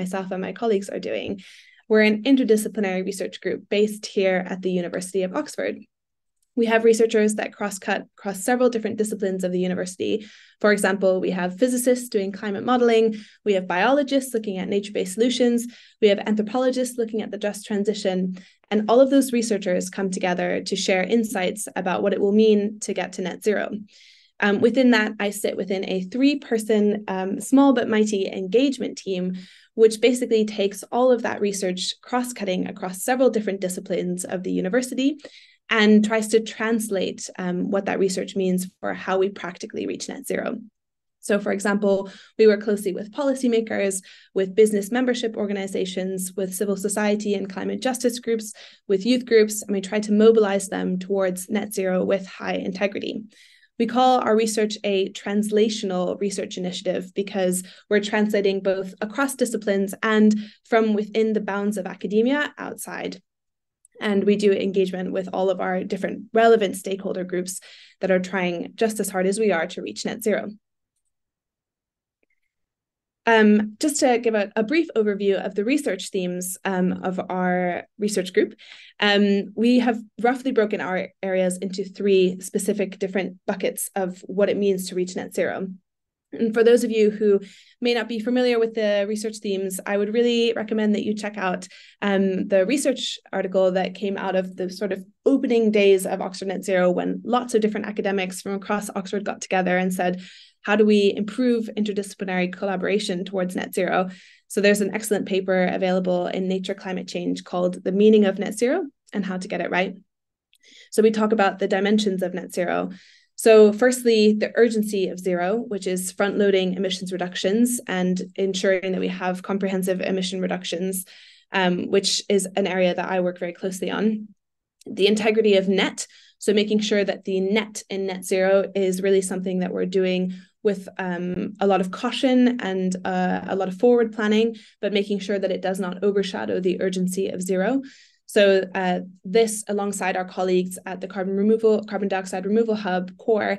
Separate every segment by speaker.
Speaker 1: myself and my colleagues are doing. We're an interdisciplinary research group based here at the University of Oxford. We have researchers that cross-cut across several different disciplines of the university. For example, we have physicists doing climate modeling, we have biologists looking at nature-based solutions, we have anthropologists looking at the just transition, and all of those researchers come together to share insights about what it will mean to get to net zero. Within that, I sit within a 3-person small but mighty engagement team, which basically takes all of that research cross-cutting across several different disciplines of the university and tries to translate what that research means for how we practically reach net zero. So, for example, we work closely with policymakers, with business membership organizations, with civil society and climate justice groups, with youth groups, and we try to mobilize them towards net zero with high integrity. We call our research a translational research initiative because we're translating both across disciplines and from within the bounds of academia outside. And we do engagement with all of our different relevant stakeholder groups that are trying just as hard as we are to reach net zero. Just to give a brief overview of the research themes of our research group, we have roughly broken our areas into 3 specific different buckets of what it means to reach net zero. And for those of you who may not be familiar with the research themes, I would really recommend that you check out the research article that came out of the sort of opening days of Oxford Net Zero, when lots of different academics from across Oxford got together and said, how do we improve interdisciplinary collaboration towards net zero? So there's an excellent paper available in Nature Climate Change called The Meaning of Net Zero and How to Get It Right. So we talk about the dimensions of net zero. So firstly, the urgency of zero, which is front-loading emissions reductions and ensuring that we have comprehensive emission reductions, which is an area that I work very closely on. The integrity of net, so making sure that the net in net zero is really something that we're doing with a lot of caution and a lot of forward planning, but making sure that it does not overshadow the urgency of zero. So this, alongside our colleagues at the Carbon Dioxide Removal Hub, CORE,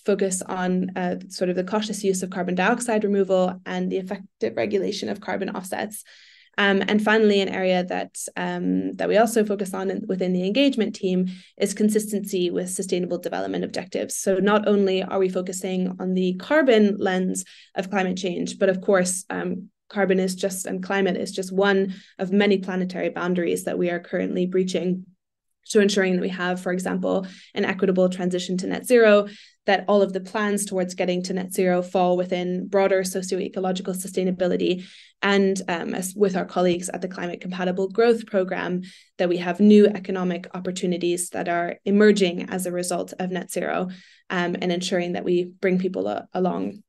Speaker 1: focus on sort of the cautious use of carbon dioxide removal and the effective regulation of carbon offsets. And finally, an area that we also focus on within the engagement team is consistency with sustainable development objectives. So not only are we focusing on the carbon lens of climate change, but of course, carbon is just, and climate is just one of many planetary boundaries that we are currently breaching. So ensuring that we have, for example, an equitable transition to net zero, that all of the plans towards getting to net zero fall within broader socio-ecological sustainability, and as with our colleagues at the Climate Compatible Growth Programme, that we have new economic opportunities that are emerging as a result of net zero, and ensuring that we bring people along.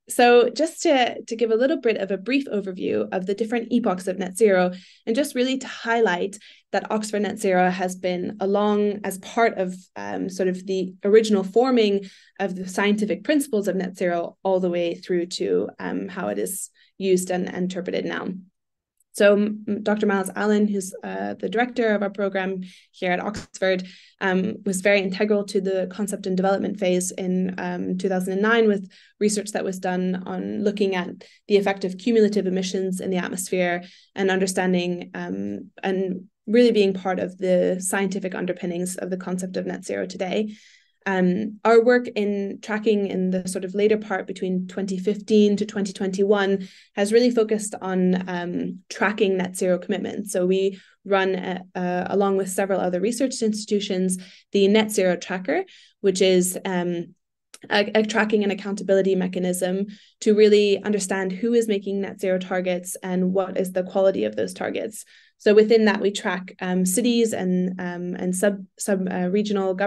Speaker 1: So just to give a little bit of a brief overview of the different epochs of net zero, and just really to highlight that Oxford Net Zero has been along as part of sort of the original forming of the scientific principles of net zero all the way through to how it is used and interpreted now. So Dr. Miles Allen, who's the director of our program here at Oxford, was very integral to the concept and development phase in 2009 with research that was done on looking at the effect of cumulative emissions in the atmosphere and understanding and really being part of the scientific underpinnings of the concept of net zero today. Our work in tracking in the sort of later part between 2015 to 2021 has really focused on tracking net zero commitments. So we run, along with several other research institutions, the Net Zero Tracker, which is a tracking and accountability mechanism to really understand who is making net zero targets and what is the quality of those targets. So within that, we track cities and regional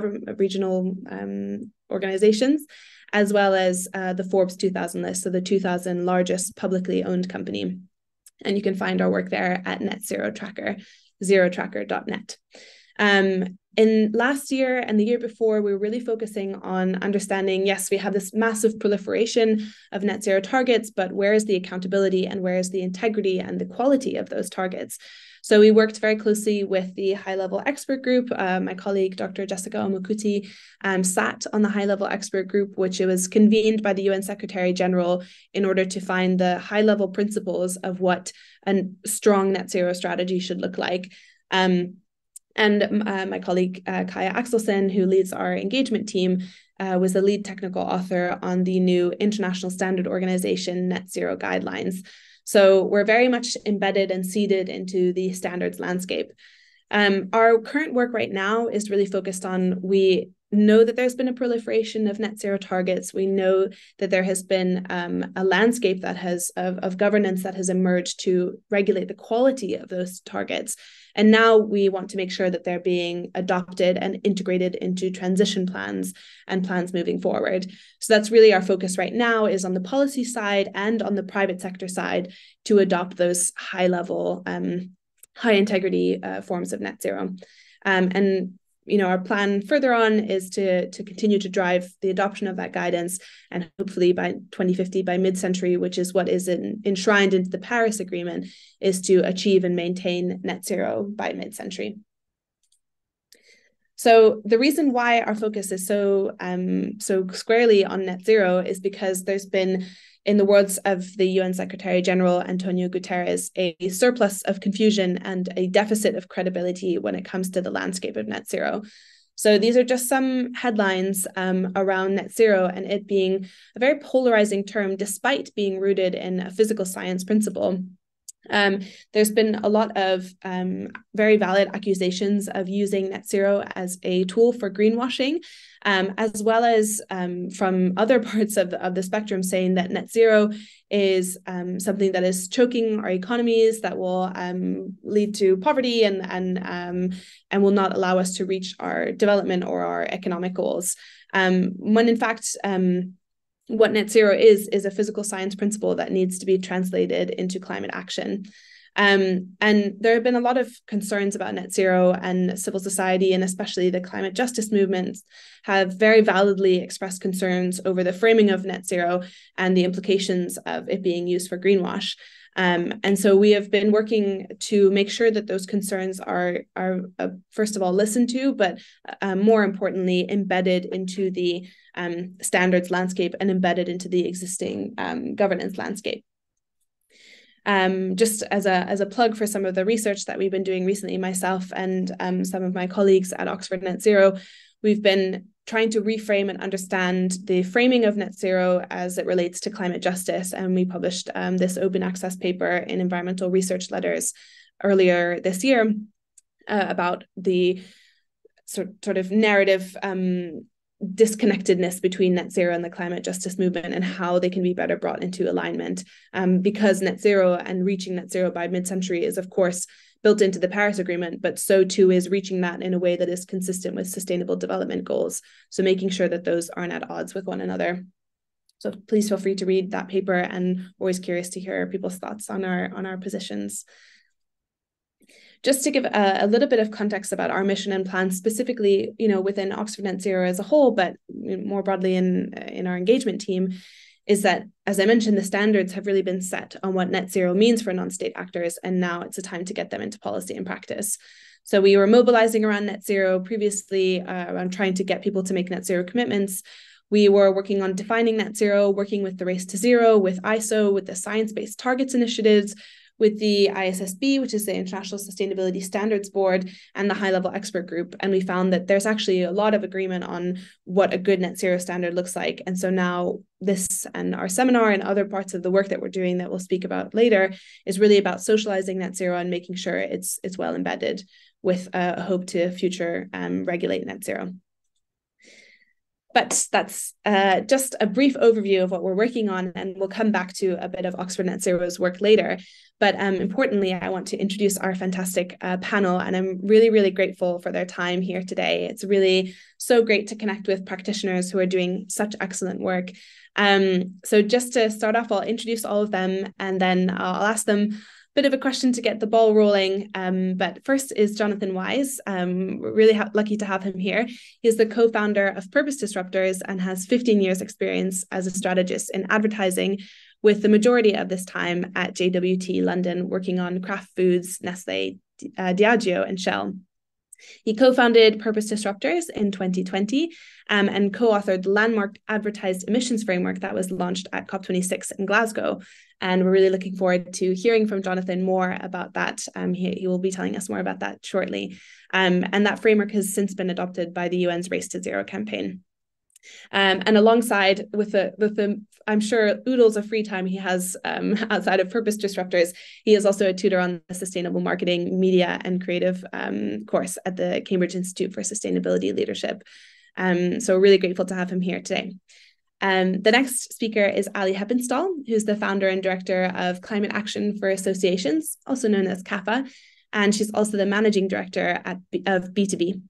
Speaker 1: organizations, as well as the Forbes 2000 list, so the 2000 largest publicly owned company. And you can find our work there at Net Zero Tracker, zerotracker.net. In last year and the year before, we were really focusing on understanding, yes, we have this massive proliferation of net zero targets, but where is the accountability and where is the integrity and the quality of those targets? So we worked very closely with the high-level expert group. My colleague, Dr. Jessica Omokuti, sat on the high-level expert group, which was convened by the UN Secretary General in order to find the high-level principles of what a strong net zero strategy should look like. And my colleague, Kaya Axelsen, who leads our engagement team, was the lead technical author on the new International Standard Organization Net Zero Guidelines. So we're very much embedded and seeded into the standards landscape. Our current work right now is really focused on, we know that there's been a proliferation of net zero targets. We know that there has been a landscape that has of governance that has emerged to regulate the quality of those targets. And now we want to make sure that they're being adopted and integrated into transition plans and plans moving forward. So that's really our focus right now, is on the policy side and on the private sector side to adopt those high-level, high-integrity forms of net zero. And our plan further on is to continue to drive the adoption of that guidance, and hopefully by 2050, by mid-century, which is what is enshrined into the Paris Agreement, is to achieve and maintain net zero by mid-century. So the reason why our focus is so squarely on net zero is because there's been, in the words of the UN Secretary General Antonio Guterres, a surplus of confusion and a deficit of credibility when it comes to the landscape of net zero. So these are just some headlines around net zero, and it being a very polarizing term, despite being rooted in a physical science principle. There's been a lot of very valid accusations of using net zero as a tool for greenwashing, as well as from other parts of the spectrum saying that net zero is something that is choking our economies, that will lead to poverty and will not allow us to reach our development or our economic goals. When in fact, what net zero is a physical science principle that needs to be translated into climate action. And there have been a lot of concerns about net zero, and civil society, and especially the climate justice movements, have very validly expressed concerns over the framing of net zero and the implications of it being used for greenwash. And so we have been working to make sure that those concerns are first of all listened to, but more importantly, embedded into the standards landscape and embedded into the existing governance landscape. Just as a plug for some of the research that we've been doing recently, myself and some of my colleagues at Oxford Net Zero, we've been trying to reframe and understand the framing of net zero as it relates to climate justice. And we published this open access paper in Environmental Research Letters earlier this year about the sort of narrative disconnectedness between net zero and the climate justice movement, and how they can be better brought into alignment. Because net zero and reaching net zero by mid-century is, of course, built into the Paris Agreement, but so too is reaching that in a way that is consistent with sustainable development goals. So making sure that those aren't at odds with one another. So please feel free to read that paper, and always curious to hear people's thoughts on our positions. Just to give a little bit of context about our mission and plan, specifically, within Oxford Net Zero as a whole, but more broadly in our engagement team, is that, as I mentioned, the standards have really been set on what net zero means for non-state actors, and now it's a time to get them into policy and practice. So we were mobilizing around net zero previously, around trying to get people to make net zero commitments. We were working on defining net zero, working with the Race to Zero, with ISO, with the Science Based Targets initiatives, with the ISSB, which is the International Sustainability Standards Board, and the high-level expert group. And we found that there's actually a lot of agreement on what a good net zero standard looks like. And so now this and our seminar and other parts of the work that we're doing that we'll speak about later is really about socializing net zero and making sure it's well embedded, with a hope to future regulate net zero. But that's just a brief overview of what we're working on, and we'll come back to a bit of Oxford Net Zero's work later. But importantly, I want to introduce our fantastic panel, and I'm really, really grateful for their time here today. It's really so great to connect with practitioners who are doing such excellent work. So just to start off, I'll introduce all of them, and then I'll ask them bit of a question to get the ball rolling. But first is Jonathan Wise. We're really lucky to have him here. He's the co-founder of Purpose Disruptors and has 15 years experience as a strategist in advertising, with the majority of this time at JWT London, working on Kraft Foods, Nestle, Diageo, and Shell. He co-founded Purpose Disruptors in 2020 and co-authored the landmark advertised emissions framework that was launched at COP26 in Glasgow. And we're really looking forward to hearing from Jonathan more about that. He will be telling us more about that shortly. And that framework has since been adopted by the UN's Race to Zero campaign. And alongside with the I'm sure oodles of free time he has outside of Purpose Disruptors, he is also a tutor on the Sustainable Marketing, Media and Creative course at the Cambridge Institute for Sustainability Leadership. So really grateful to have him here today. The next speaker is Ali Heppenstall, who's the founder and director of Climate Action for Associations, also known as CAFA, and she's also the managing director of B2B.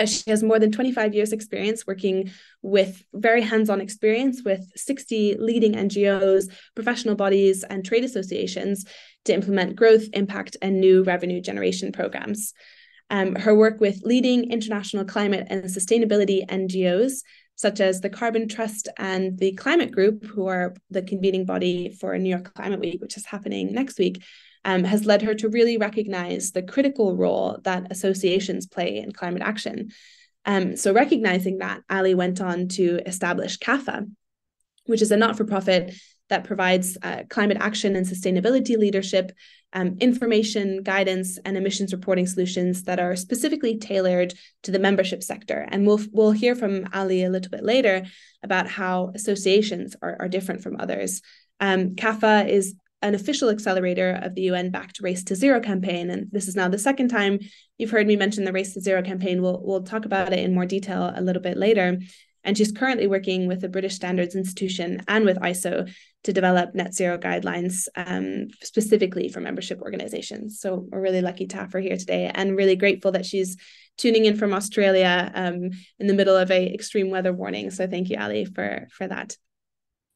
Speaker 1: She has more than 25 years experience working with very hands-on experience with 60 leading NGOs, professional bodies, and trade associations to implement growth, impact, and new revenue generation programs. Her work with leading international climate and sustainability NGOs, such as the Carbon Trust and the Climate Group, who are the convening body for New York Climate Week, which is happening next week, has led her to really recognize the critical role that associations play in climate action. So recognizing that, Ali went on to establish CAFA, which is a not-for-profit that provides climate action and sustainability leadership, information, guidance, and emissions reporting solutions that are specifically tailored to the membership sector. And we'll hear from Ali a little bit later about how associations are different from others. CAFA is an official accelerator of the UN-backed Race to Zero campaign. And this is now the second time you've heard me mention the Race to Zero campaign. We'll talk about it in more detail a little bit later. And she's currently working with the British Standards Institution and with ISO to develop net zero guidelines specifically for membership organizations. So we're really lucky to have her here today and really grateful that she's tuning in from Australia in the middle of an extreme weather warning. So thank you, Ali, for that.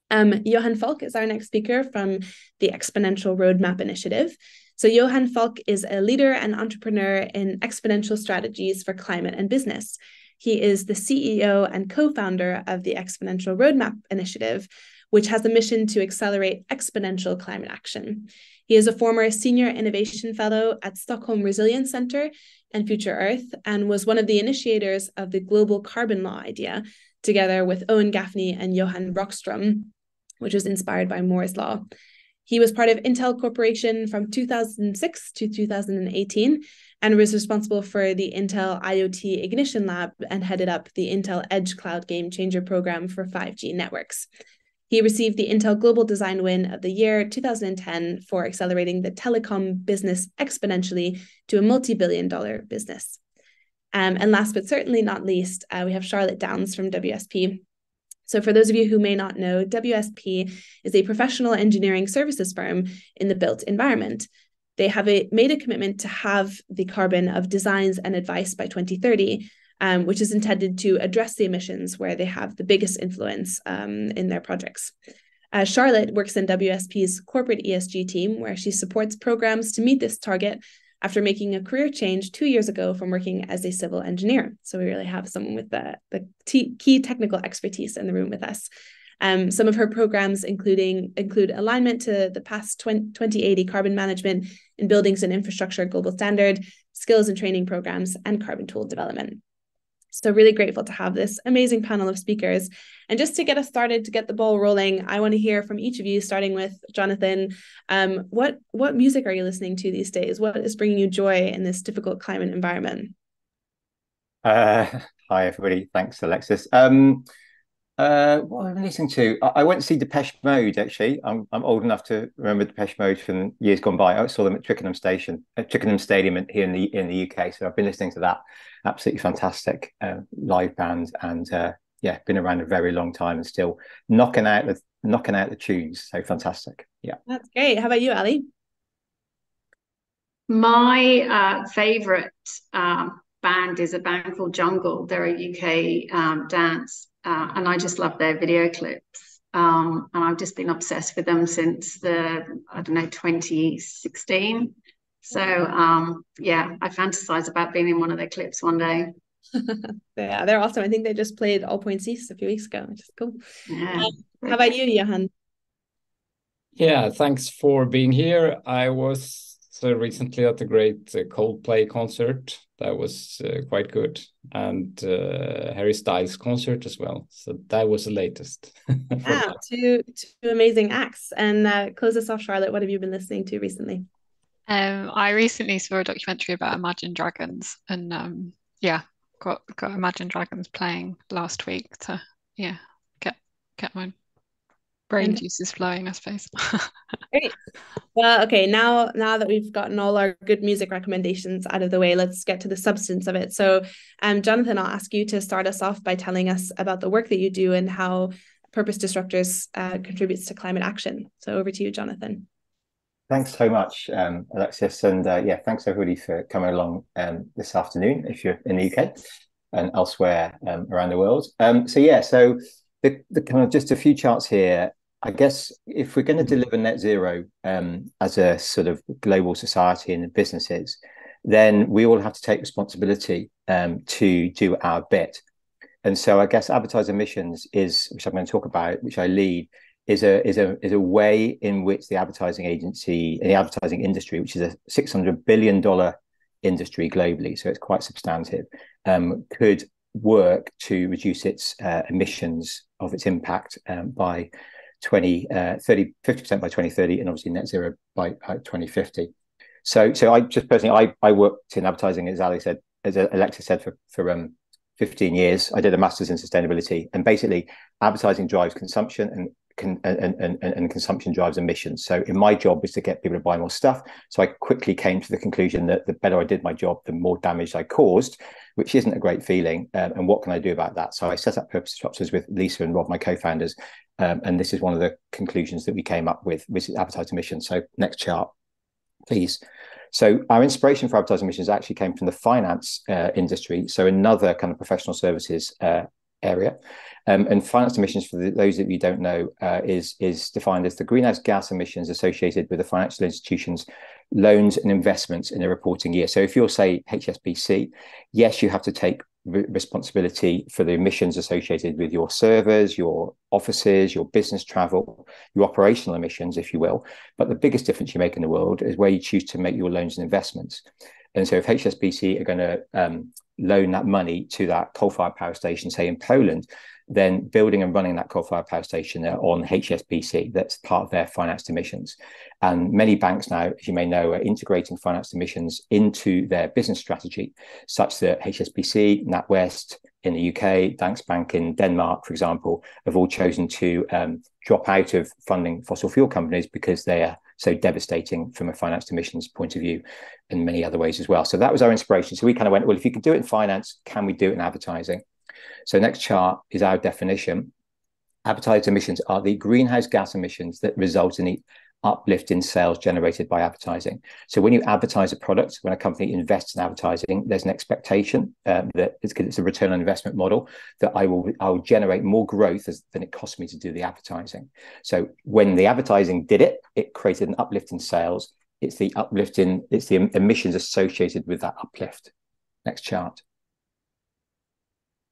Speaker 1: Johan Falk is our next speaker from the Exponential Roadmap Initiative. So Johan Falk is a leader and entrepreneur in exponential strategies for climate and business. He is the CEO and co-founder of the Exponential Roadmap Initiative, which has a mission to accelerate exponential climate action. He is a former Senior Innovation Fellow at Stockholm Resilience Centre and Future Earth, and was one of the initiators of the global carbon law idea, together with Owen Gaffney and Johan Rockström, which was inspired by Moore's Law. He was part of Intel Corporation from 2006 to 2018 and was responsible for the Intel IoT Ignition Lab and headed up the Intel Edge Cloud Game Changer program for 5G networks. He received the Intel Global Design Win of the Year 2010 for accelerating the telecom business exponentially to a multi-billion-dollar business. And last but certainly not least, we have Charlotte Downs from WSP. So for those of you who may not know, WSP is a professional engineering services firm in the built environment. They have made a commitment to halve the carbon of designs and advice by 2030, which is intended to address the emissions where they have the biggest influence in their projects. Charlotte works in WSP's corporate ESG team, where she supports programs to meet this target after making a career change 2 years ago from working as a civil engineer. So we really have someone with the key technical expertise in the room with us. Some of her programs include alignment to the past 2080 carbon management in buildings and infrastructure global standard, skills and training programs, and carbon tool development. So really grateful to have this amazing panel of speakers. And just to get us started, to get the ball rolling, I want to hear from each of you, starting with Jonathan. What music are you listening to these days? What is bringing you joy in this difficult climate environment?
Speaker 2: Hi, everybody. Thanks, Alexis. What am I listening to? I went to see Depeche Mode, actually. I'm old enough to remember Depeche Mode from years gone by. I saw them at Twickenham Stadium here in the UK. So I've been listening to that. Absolutely fantastic live band, and yeah, been around a very long time and still knocking out the tunes. So fantastic. Yeah,
Speaker 1: that's great. How about you, Ali?
Speaker 3: My favorite band is a band called Jungle. They're a UK dance, and I just love their video clips. And I've just been obsessed with them since 2016. So yeah, I fantasize about being in one of their clips one day.
Speaker 1: Yeah, they're awesome. I think they just played All Points East a few weeks ago, which is cool.
Speaker 3: Yeah.
Speaker 1: How about you, Johan?
Speaker 4: Yeah, thanks for being here. I was recently at the great Coldplay concert. That was quite good. And Harry Styles concert as well. So that was the latest.
Speaker 1: Wow, two amazing acts. And close us off, Charlotte. What have you been listening to recently?
Speaker 5: I recently saw a documentary about Imagine Dragons, and yeah, got Imagine Dragons playing last week to get my brain juices flowing, I suppose.
Speaker 1: Great. Well, okay, now that we've gotten all our good music recommendations out of the way, let's get to the substance of it. So, Jonathan, I'll ask you to start us off by telling us about the work that you do and how Purpose Disruptors contributes to climate action. So over to you, Jonathan.
Speaker 2: Thanks so much, Alexis. And yeah, thanks everybody for coming along this afternoon, if you're in the UK and elsewhere around the world. So the kind of just a few charts here. I guess if we're going to deliver net zero as a sort of global society and businesses, then we all have to take responsibility to do our bit. And so I guess advertiser emissions is, which I'm going to talk about, which I lead, is a way in which the advertising agency and the advertising industry, which is a $600 billion industry globally, so it's quite substantive, could work to reduce its emissions of its impact by 50% by 2030, and obviously net zero by 2050. So I just personally, I worked in advertising, as Alexis said, for 15 years. I did a master's in sustainability, and basically advertising drives consumption and consumption drives emissions. So in my job was to get people to buy more stuff. So I quickly came to the conclusion that the better I did my job, the more damage I caused, which isn't a great feeling. And what can I do about that? So I set up Purpose Disruptors with Lisa and Rob, my co-founders. And this is one of the conclusions that we came up with, which is advertising emissions. So next chart, please. So our inspiration for advertising emissions actually came from the finance industry. So another kind of professional services area. And finance emissions, for those of you who don't know, is defined as the greenhouse gas emissions associated with the financial institution's loans and investments in a reporting year. So if you're, say, HSBC, yes, you have to take responsibility for the emissions associated with your servers, your offices, your business travel, your operational emissions, if you will. But the biggest difference you make in the world is where you choose to make your loans and investments. And so if HSBC are going to loan that money to that coal-fired power station, say in Poland, then building and running that coal-fired power station on HSBC, that's part of their financed emissions. And many banks now, as you may know, are integrating financed emissions into their business strategy, such that HSBC, NatWest in the UK, Danske Bank in Denmark, for example, have all chosen to drop out of funding fossil fuel companies because they are so devastating from a financed emissions point of view, in many other ways as well. So that was our inspiration. So we kind of went, well, if you can do it in finance, can we do it in advertising? So next chart is our definition. Advertising emissions are the greenhouse gas emissions that result in the uplift in sales generated by advertising. So when you advertise a product, when a company invests in advertising, there's an expectation that it's a return on investment model, that I will generate more growth than it cost me to do the advertising. So when the advertising did it, it created an uplift in sales. It's the emissions associated with that uplift. Next chart.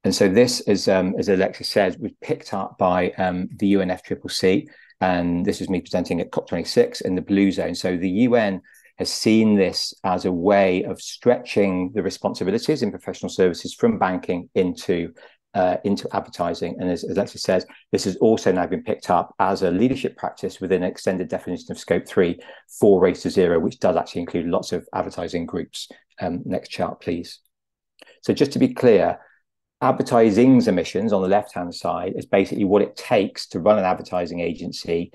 Speaker 2: And so this, as Alexis says, was picked up by the UNFCCC, and this is me presenting at COP26 in the blue zone. So the UN has seen this as a way of stretching the responsibilities in professional services from banking into advertising. And as Alexis says, this has also now been picked up as a leadership practice within an extended definition of Scope 3 for Race to Zero, which does actually include lots of advertising groups. Next chart, please. So just to be clear, advertising's emissions on the left-hand side is basically what it takes to run an advertising agency,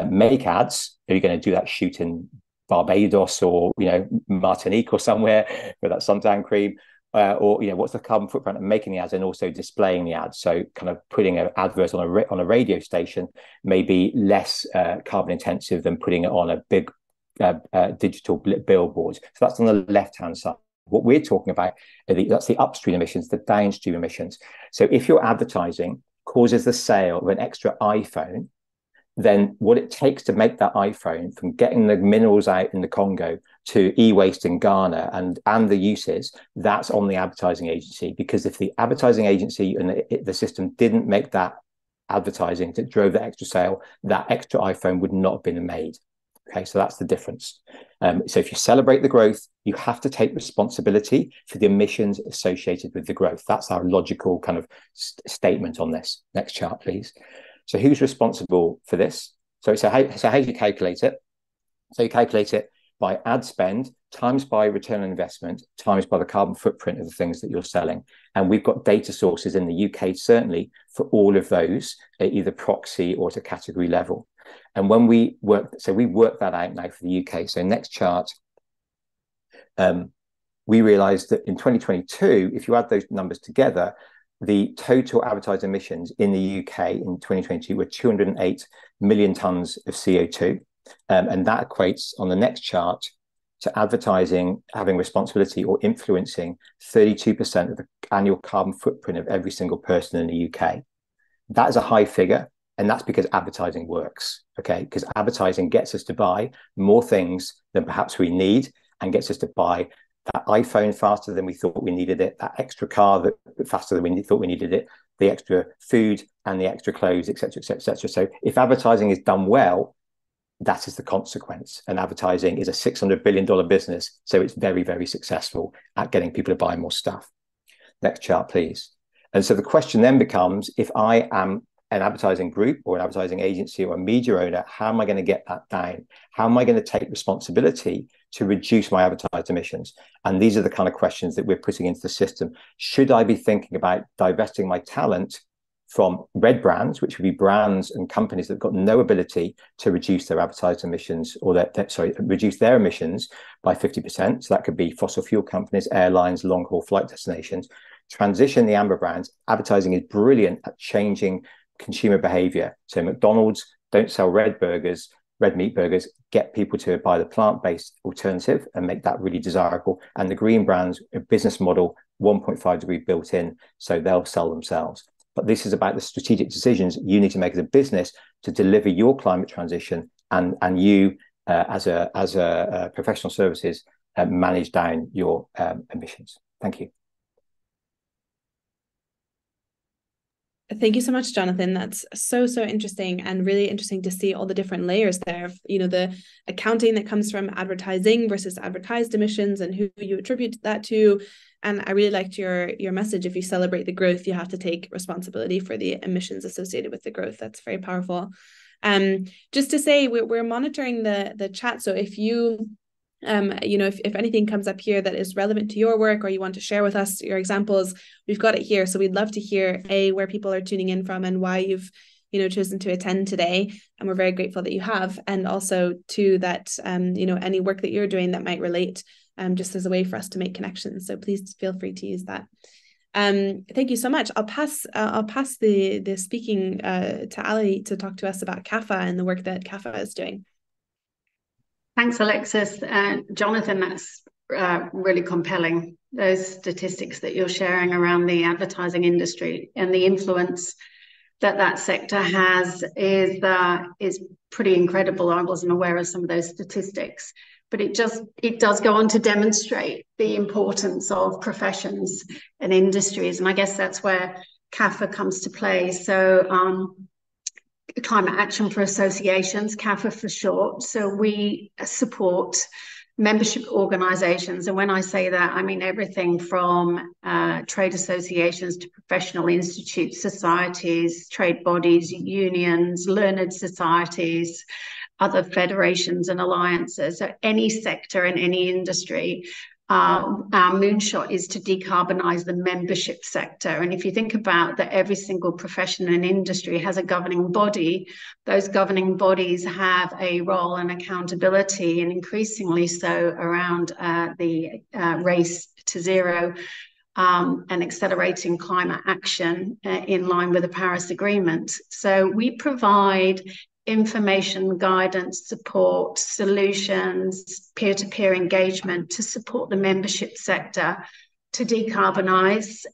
Speaker 2: make ads. Are you going to do that shoot in Barbados or Martinique or somewhere with that suntan cream, or what's the carbon footprint of making the ads and also displaying the ads? So kind of putting an advert on a radio station may be less carbon intensive than putting it on a big digital billboard. So that's on the left-hand side. What we're talking about, that's the upstream emissions, the downstream emissions. So if your advertising causes the sale of an extra iPhone then what it takes to make that iPhone, from getting the minerals out in the Congo to e-waste in Ghana and the uses, that's on the advertising agency. Because if the advertising agency and the system didn't make that advertising that drove the extra sale, that extra iPhone would not have been made. Okay, so that's the difference. So if you celebrate the growth, you have to take responsibility for the emissions associated with the growth. That's our logical kind of statement on this. Next chart, please. So who's responsible for this? So how do you calculate it? So you calculate it by ad spend times by return on investment times by the carbon footprint of the things that you're selling. And we've got data sources in the UK, certainly, for all of those at either proxy or at a category level. And when we work that out now for the UK. So next chart, we realized that in 2022, if you add those numbers together, the total advertised emissions in the UK in 2022 were 208 million tons of CO2. And that equates on the next chart to advertising having responsibility or influencing 32% of the annual carbon footprint of every single person in the UK. That is a high figure. And that's because advertising works, okay? Because advertising gets us to buy more things than perhaps we need, and gets us to buy that iPhone faster than we thought we needed it, that extra car that faster than we thought we needed it, the extra food and the extra clothes, et cetera, et cetera, et cetera. So if advertising is done well, that is the consequence. And advertising is a $600 billion business. So it's very, very successful at getting people to buy more stuff. Next chart, please. And so the question then becomes, if I am an advertising group or an advertising agency or a media owner, how am I going to get that down? How am I going to take responsibility to reduce my advertised emissions? And these are the kind of questions that we're putting into the system. Should I be thinking about divesting my talent from red brands, which would be brands and companies that have got no ability to reduce their advertised emissions, or reduce their emissions by 50%. So that could be fossil fuel companies, airlines, long-haul flight destinations. Transition the amber brands. Advertising is brilliant at changing consumer behavior. So McDonald's don't sell red meat burgers, get people to buy the plant-based alternative and make that really desirable. And the green brands, a business model, 1.5 degree built in, so they'll sell themselves. But this is about the strategic decisions you need to make as a business to deliver your climate transition, and you as a professional services manage down your emissions. Thank you.
Speaker 1: Thank you so much, Jonathan. That's so interesting, and really interesting to see all the different layers there of, the accounting that comes from advertising versus advertised emissions and who you attribute that to. And I really liked your message. If you celebrate the growth, you have to take responsibility for the emissions associated with the growth. That's very powerful. Just to say, we're monitoring the chat. So if you if anything comes up here that is relevant to your work, or you want to share with us your examples, we've got it here. So we'd love to hear where people are tuning in from and why you've chosen to attend today, and we're very grateful that you have. And also to that any work that you're doing that might relate, just as a way for us to make connections. So please feel free to use that. Thank you so much. I'll pass the speaking to Ali to talk to us about CAFA and the work that CAFA is doing.
Speaker 3: Thanks, Alexis. Jonathan, that's really compelling. Those statistics that you're sharing around the advertising industry and the influence that sector has is pretty incredible. I wasn't aware of some of those statistics, but it does go on to demonstrate the importance of professions and industries. And I guess that's where CAFA comes to play. So Climate Action for Associations, CAFA for short. So we support membership organisations. And when I say that, I mean everything from trade associations to professional institutes, societies, trade bodies, unions, learned societies, other federations and alliances. So any sector in any industry. Our moonshot is to decarbonise the membership sector. And if you think about that, every single profession and industry has a governing body. Those governing bodies have a role and accountability, and increasingly so around the race to zero and accelerating climate action in line with the Paris Agreement. So we provide information, guidance, support, solutions, peer-to-peer engagement to support the membership sector to decarbonise.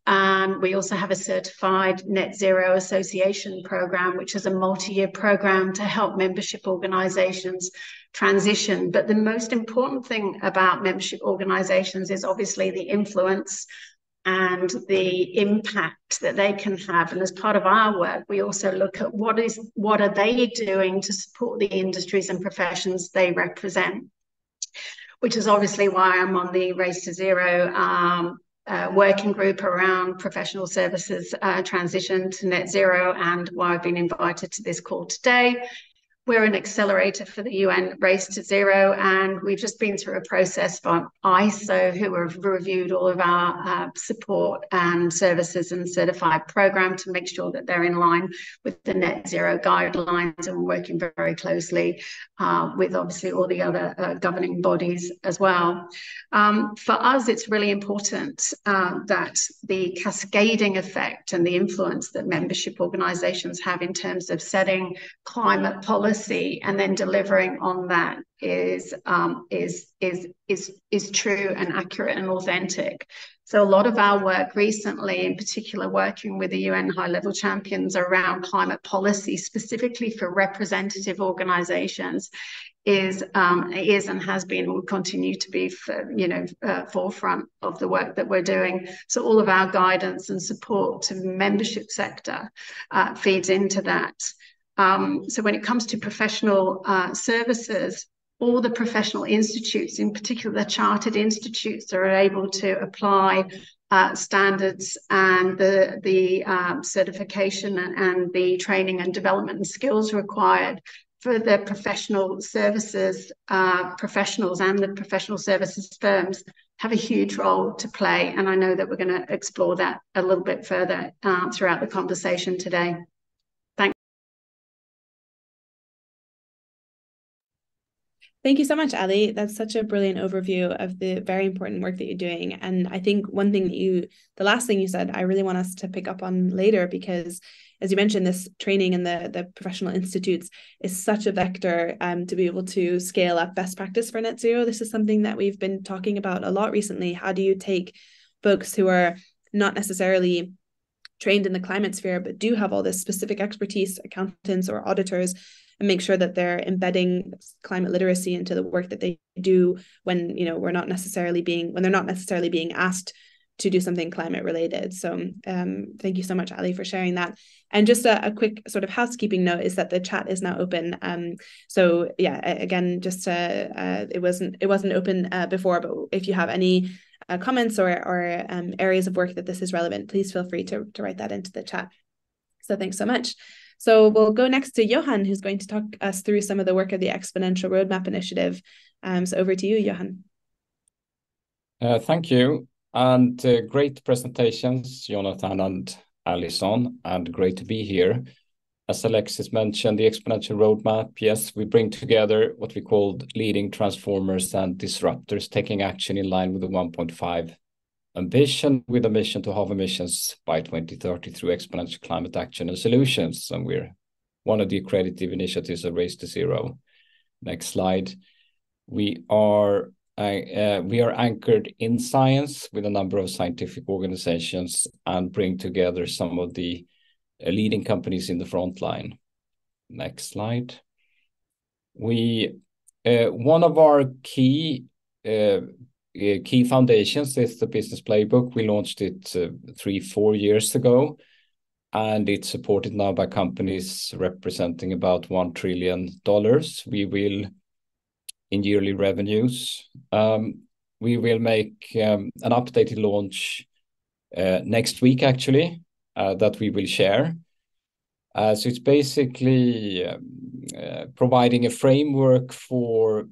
Speaker 3: We also have a certified net zero association program, which is a multi-year program to help membership organisations transition. But the most important thing about membership organisations is obviously the influence and the impact that they can have. And as part of our work, we also look at what are they doing to support the industries and professions they represent, which is obviously why I'm on the Race to Zero working group around professional services transition to net zero, and why I've been invited to this call today. We're an accelerator for the UN Race to Zero, and we've just been through a process from ISO, who have reviewed all of our support and services and certified program to make sure that they're in line with the net zero guidelines, and we're working very closely with obviously all the other governing bodies as well. For us, it's really important that the cascading effect and the influence that membership organisations have in terms of setting climate policy and then delivering on that is true and accurate and authentic. So a lot of our work recently, in particular working with the UN high-level champions around climate policy, specifically for representative organisations, is and has been and will continue to be forefront of the work that we're doing. So all of our guidance and support to the membership sector feeds into that. So when it comes to professional services, all the professional institutes, in particular the chartered institutes, are able to apply standards and the certification and the training and development and skills required for the professional services professionals, and the professional services firms have a huge role to play. And I know that we're going to explore that a little bit further throughout the conversation today.
Speaker 1: Thank you so much, Ali. That's such a brilliant overview of the very important work that you're doing. And I think one thing that the last thing you said, I really want us to pick up on later, because as you mentioned, this training in the professional institutes is such a vector to be able to scale up best practice for net zero. This is something that we've been talking about a lot recently. How do you take folks who are not necessarily trained in the climate sphere, but do have all this specific expertise, accountants or auditors, and make sure that they're embedding climate literacy into the work that they do when they're not necessarily being asked to do something climate related. So thank you so much, Ali, for sharing that. And just a quick sort of housekeeping note is that the chat is now open. So yeah, again, just it wasn't open before, but if you have any comments or areas of work that this is relevant, please feel free to write that into the chat. So thanks so much. So we'll go next to Johan, who's going to talk us through some of the work of the Exponential Roadmap Initiative. So over to you, Johan.
Speaker 4: Thank you. And great presentations, Jonathan and Alison, and great to be here. As Alexis mentioned, the Exponential Roadmap, yes, we bring together what we called leading transformers and disruptors, taking action in line with the 1.5 ambition, with a mission to halve emissions by 2030 through exponential climate action and solutions. And we're one of the accredited initiatives of Race to Zero. Next slide. We are anchored in science with a number of scientific organizations and bring together some of the leading companies in the front line. Next slide. One of our key foundations is the business playbook. We launched it 3-4 years ago, and it's supported now by companies representing about $1 trillion. We will, in yearly revenues, we will make an updated launch next week, actually, that we will share. So it's basically providing a framework for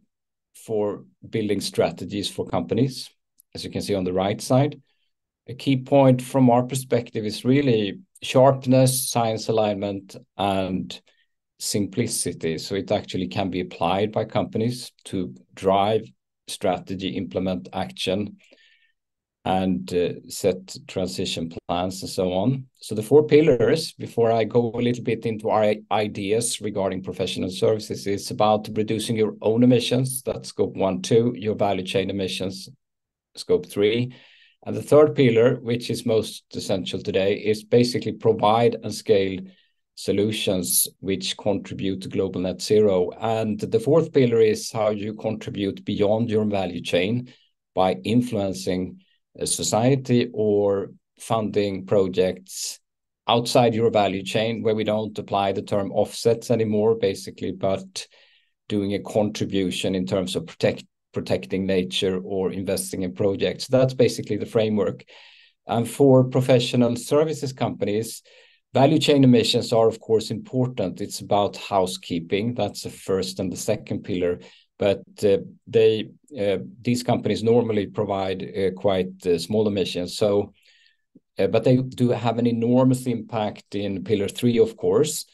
Speaker 4: building strategies for companies, as you can see on the right side. A key point from our perspective is really sharpness, science alignment, and simplicity. So it actually can be applied by companies to drive strategy, implement action, and set transition plans and so on. So the 4 pillars, before I go a little bit into our ideas regarding professional services, is about reducing your own emissions, that's scope 1, 2, your value chain emissions, scope 3, And the third pillar, which is most essential today, is basically provide and scale solutions which contribute to global net zero. And the fourth pillar is how you contribute beyond your value chain by influencing society or funding projects outside your value chain, where we don't apply the term offsets anymore, basically, but doing a contribution in terms of protecting nature or investing in projects. That's basically the framework. And for professional services companies, value chain emissions are, of course, important. It's about housekeeping. That's the first and the second pillar. But these companies normally provide quite small emissions. So, but they do have an enormous impact in pillar 3, of course.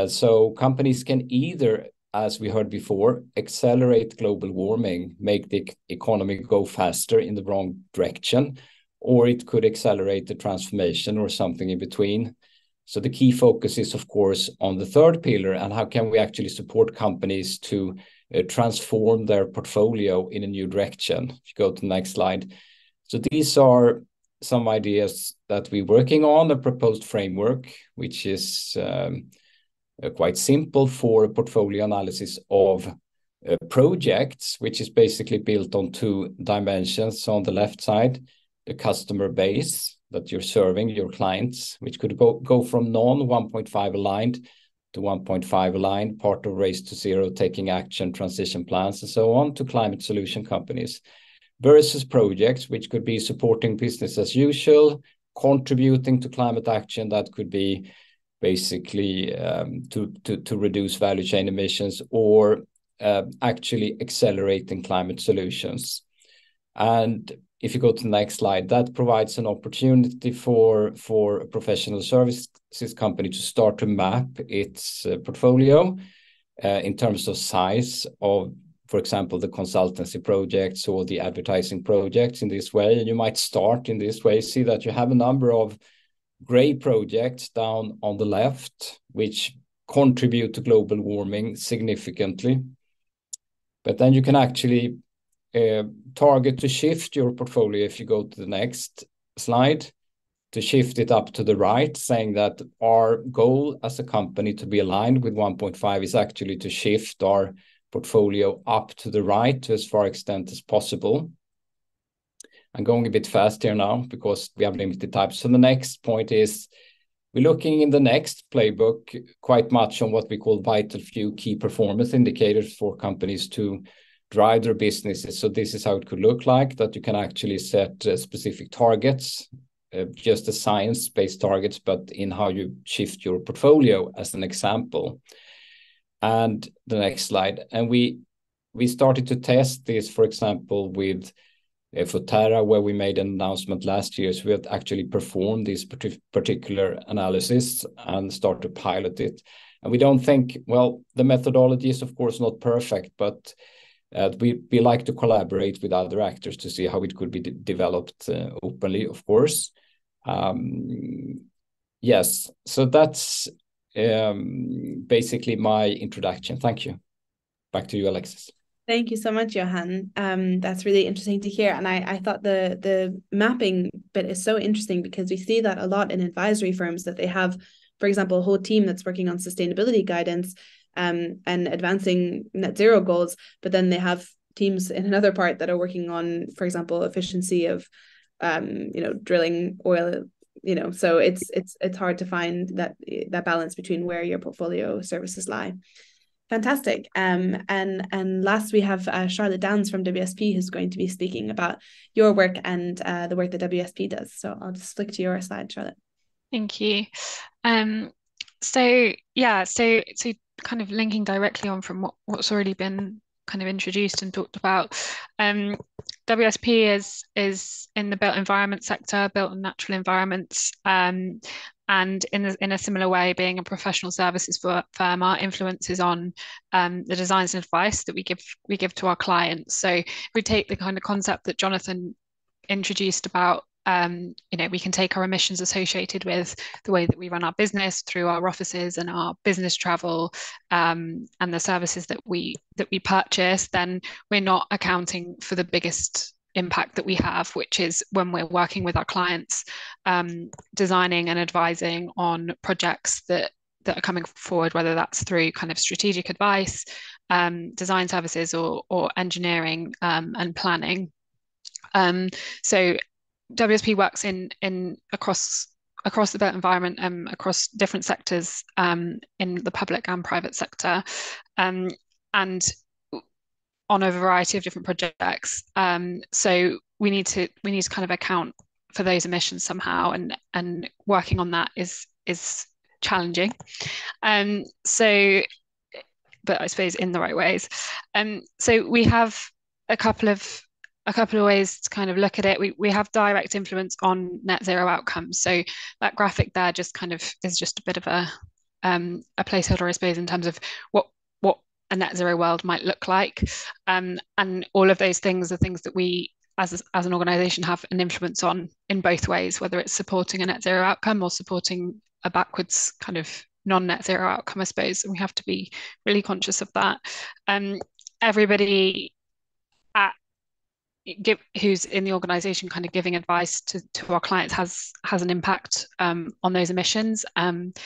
Speaker 4: So companies can either, as we heard before, accelerate global warming, make the economy go faster in the wrong direction, or it could accelerate the transformation or something in between. So the key focus is, of course, on the third pillar, and how can we actually support companies to transform their portfolio in a new direction. If you go to the next slide. So these are some ideas that we're working on, a proposed framework, which is quite simple for a portfolio analysis of projects, which is basically built on 2 dimensions. So on the left side, the customer base that you're serving, your clients, which could go from non 1.5 aligned to 1.5 aligned, part of Race to Zero, taking action, transition plans, and so on, to climate solution companies, versus projects, which could be supporting business as usual, contributing to climate action. That could be basically to reduce value chain emissions, or actually accelerating climate solutions. And if you go to the next slide, that provides an opportunity for a professional services company to start to map its portfolio in terms of size of, for example, the consultancy projects or the advertising projects in this way. And you might start in this way, see that you have a number of gray projects down on the left, which contribute to global warming significantly. But then you can actually target to shift your portfolio, if you go to the next slide, to shift it up to the right, saying that our goal as a company to be aligned with 1.5 is actually to shift our portfolio up to the right to as far extent as possible. I'm going a bit fast here now because we have limited time. So the next point is we're looking in the next playbook quite much on what we call vital few key performance indicators for companies to drive their businesses. So this is how it could look like, that you can actually set specific targets, just as science-based targets, but in how you shift your portfolio as an example. And the next slide. And we started to test this, for example, with Terra, where we made an announcement last year. So we have actually performed this particular analysis and start to pilot it. And we don't think, well, the methodology is of course not perfect, but we like to collaborate with other actors to see how it could be developed openly, of course. Yes, so that's basically my introduction. Thank you. Back to you, Alexis.
Speaker 1: Thank you so much, Johan. That's really interesting to hear. And I thought the mapping bit is so interesting because we see that a lot in advisory firms, that they have, for example, a whole team that's working on sustainability guidance and advancing net zero goals, but then they have teams in another part that are working on, for example, efficiency of drilling oil, so it's hard to find that balance between where your portfolio services lie. Fantastic. And last we have Charlotte Downs from WSP, who's going to be speaking about your work and the work that WSP does. So I'll just flick to your slide, Charlotte.
Speaker 5: Thank you. So kind of linking directly on from what's already been kind of introduced and talked about. WSP is in the built environment sector, built and natural environments, and in a similar way, being a professional services firm, our influence is on the designs and advice that we give to our clients. So if we take the kind of concept that Jonathan introduced about, we can take our emissions associated with the way that we run our business through our offices and our business travel, and the services that we purchase. Then we're not accounting for the biggest impact that we have, which is when we're working with our clients, designing and advising on projects that are coming forward, whether that's through kind of strategic advice, design services, or engineering and planning. So WSP works in across the built environment, across different sectors, in the public and private sector, and on a variety of different projects. So we need to kind of account for those emissions somehow, and working on that is challenging. So, but I suppose in the right ways. So we have a couple of ways to kind of look at it. We have direct influence on net zero outcomes. So that graphic there just kind of is just a bit of a placeholder, I suppose, in terms of what a net zero world might look like. And all of those things are things that we as an organization have an influence on in both ways, whether it's supporting a net zero outcome or supporting a backwards kind of non-net zero outcome, I suppose. And we have to be really conscious of that. Everybody who's in the organization kind of giving advice to our clients has an impact on those emissions. And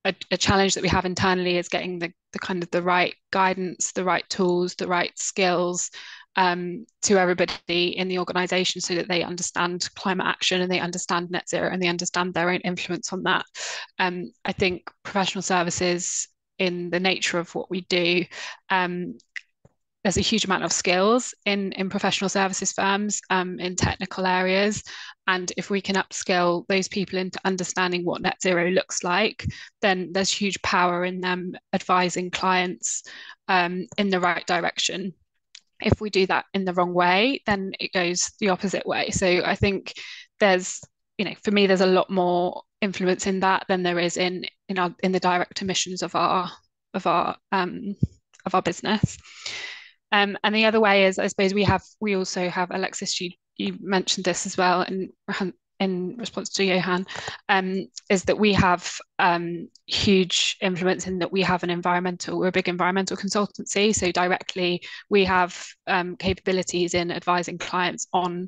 Speaker 5: a challenge that we have internally is getting the kind of the right guidance, the right tools, the right skills to everybody in the organization, so that they understand climate action and they understand net zero and they understand their own influence on that. I think professional services, in the nature of what we do, there's a huge amount of skills in professional services firms, in technical areas. And if we can upskill those people into understanding what net zero looks like, then there's huge power in them advising clients in the right direction. If we do that in the wrong way, then it goes the opposite way. So I think there's, for me, there's a lot more influence in that than there is in the direct emissions of our business. And the other way is, I suppose, we also have, Alexis, you mentioned this as well, and in response to Johan, is that we have huge influence in that we're a big environmental consultancy. So directly we have capabilities in advising clients on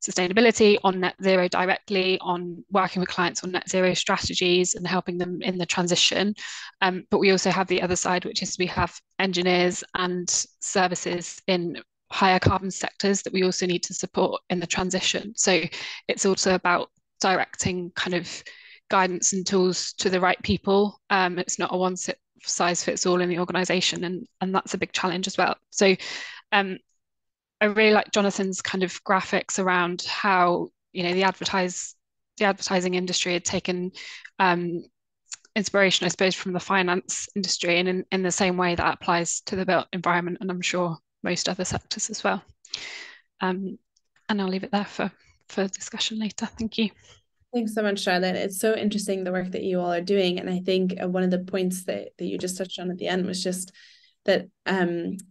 Speaker 5: sustainability, on net zero directly, on working with clients on net zero strategies and helping them in the transition. But we also have the other side, which is we have engineers and services in higher carbon sectors that we also need to support in the transition. So it's also about directing kind of guidance and tools to the right people. It's not a one size fits all in the organization, and that's a big challenge as well. So I really like Jonathan's kind of graphics around how, the advertising industry had taken inspiration, I suppose, from the finance industry, and in the same way that applies to the built environment, and I'm sure most other sectors as well. And I'll leave it there for discussion later. Thank you.
Speaker 1: Thanks so much, Charlotte. It's so interesting, the work that you all are doing. And I think one of the points that you just touched on at the end was just that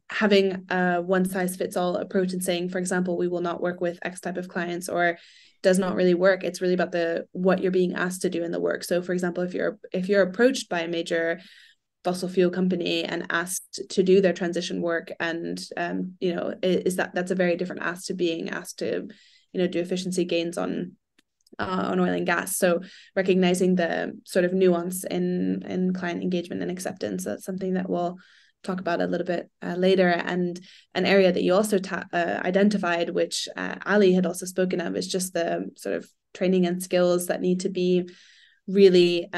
Speaker 1: having a one-size-fits-all approach and saying, for example, we will not work with X type of clients, or does not really work. It's really about what you're being asked to do in the work. So, for example, if you're approached by a major fossil fuel company and asked to do their transition work, and that's a very different ask to being asked to do efficiency gains on oil and gas. So recognizing the sort of nuance in client engagement and acceptance, that's something that we'll talk about a little bit later. And an area that you also identified, which Ali had also spoken of, is just the sort of training and skills that need to be really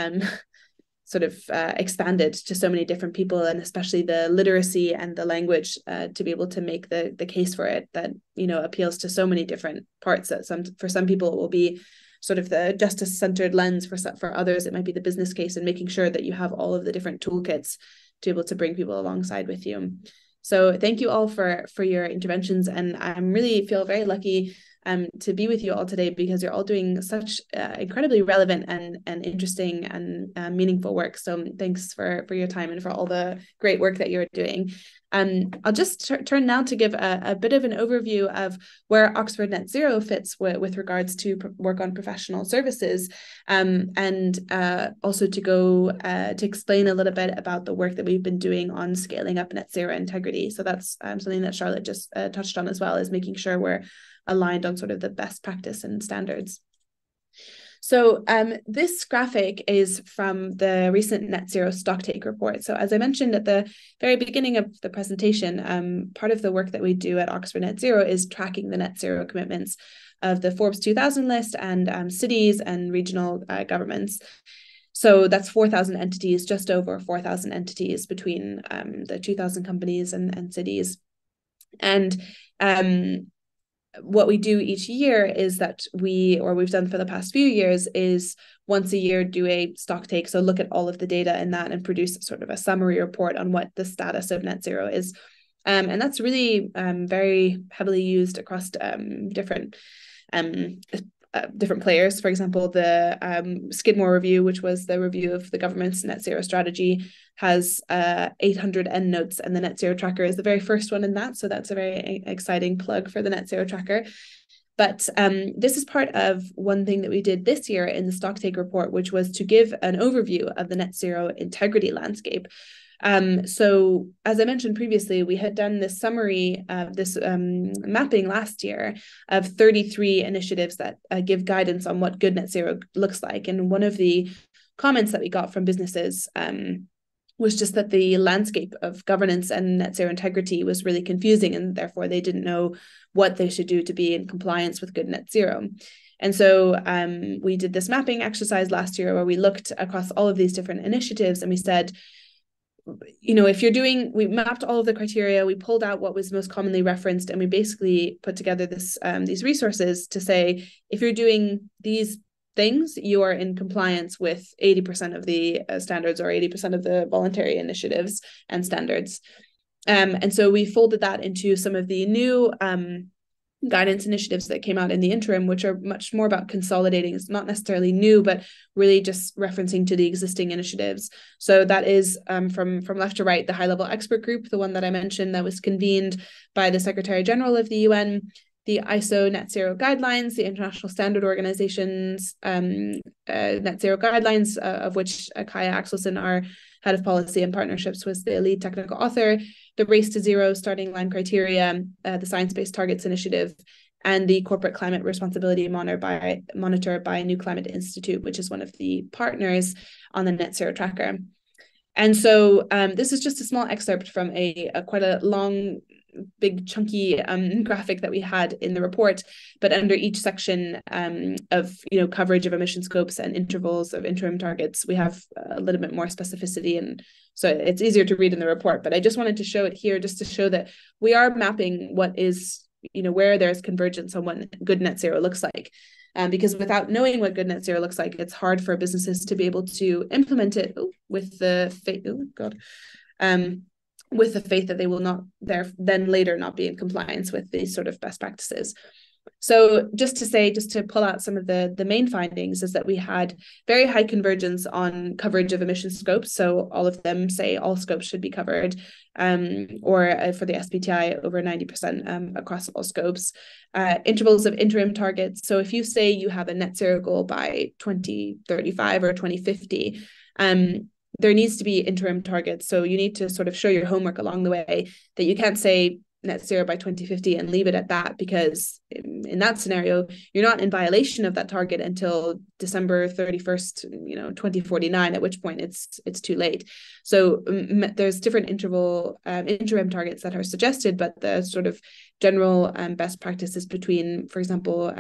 Speaker 1: sort of expanded to so many different people, and especially the literacy and the language to be able to make the case for it that appeals to so many different parts. That for some people it will be sort of the justice-centered lens, for others it might be the business case, and making sure that you have all of the different toolkits to be able to bring people alongside with you. So thank you all for your interventions, and I really feel very lucky to be with you all today, because you're all doing such incredibly relevant and interesting and meaningful work. So thanks for your time and for all the great work that you're doing. I'll just turn now to give a bit of an overview of where Oxford Net Zero fits with regards to work on professional services, and also to go to explain a little bit about the work that we've been doing on scaling up net zero integrity. So that's something that Charlotte just touched on as well, is making sure we're aligned on sort of the best practice and standards. So this graphic is from the recent Net Zero Stocktake report. So as I mentioned at the very beginning of the presentation, part of the work that we do at Oxford Net Zero is tracking the net zero commitments of the Forbes 2000 list and cities and regional governments. So that's 4,000 entities, just over 4,000 entities between the 2,000 companies and cities. And what we do each year is that we've done for the past few years, is once a year do a stock take. So look at all of the data in that and produce sort of a summary report on what the status of net zero is. And that's really very heavily used across different players. For example, the Skidmore review, which was the review of the government's net zero strategy, has 800 endnotes, and the net zero tracker is the very first one in that. So that's a very exciting plug for the net zero tracker. But this is part of one thing that we did this year in the Stocktake report, which was to give an overview of the net zero integrity landscape. So as I mentioned previously, we had done this summary of this mapping last year of 33 initiatives that give guidance on what good net zero looks like. And one of the comments that we got from businesses was just that the landscape of governance and net zero integrity was really confusing, and therefore they didn't know what they should do to be in compliance with good net zero. And so we did this mapping exercise last year where we looked across all of these different initiatives, and we said, we mapped all of the criteria, we pulled out what was most commonly referenced, and we basically put together these resources to say, if you're doing these things, you are in compliance with 80% of the standards, or 80% of the voluntary initiatives and standards. And so we folded that into some of the new guidance initiatives that came out in the interim, which are much more about consolidating. It's not necessarily new, but really just referencing to the existing initiatives. So that is from left to right, the high-level expert group, the one that I mentioned that was convened by the Secretary General of the UN, the ISO net zero guidelines, the International Standard Organization's net zero guidelines, of which Kaya Axelson, our head of policy and partnerships, was the lead technical author, the Race to Zero starting line criteria, the Science Based Targets Initiative, and the Corporate Climate Responsibility Monitor by New Climate Institute, which is one of the partners on the net zero tracker. And so this is just a small excerpt from a quite a long, big chunky graphic that we had in the report, but under each section of coverage of emission scopes and intervals of interim targets, we have a little bit more specificity, and so it's easier to read in the report. But I just wanted to show it here just to show that we are mapping what is, where there's convergence on what good net zero looks like. Because without knowing what good net zero looks like, it's hard for businesses to be able to implement it with the faith. With the faith that they will not then later not be in compliance with these sort of best practices. So just to pull out some of the main findings, is that we had very high convergence on coverage of emission scopes. So all of them say all scopes should be covered, or for the SBTI, over 90% across all scopes. Intervals of interim targets. So if you say you have a net zero goal by 2035 or 2050, there needs to be interim targets. So you need to sort of show your homework along the way, that you can't say net zero by 2050 and leave it at that, because in that scenario, you're not in violation of that target until December 31st, 2049, at which point it's too late. So there's different interim targets that are suggested, but the sort of general best practices between, for example,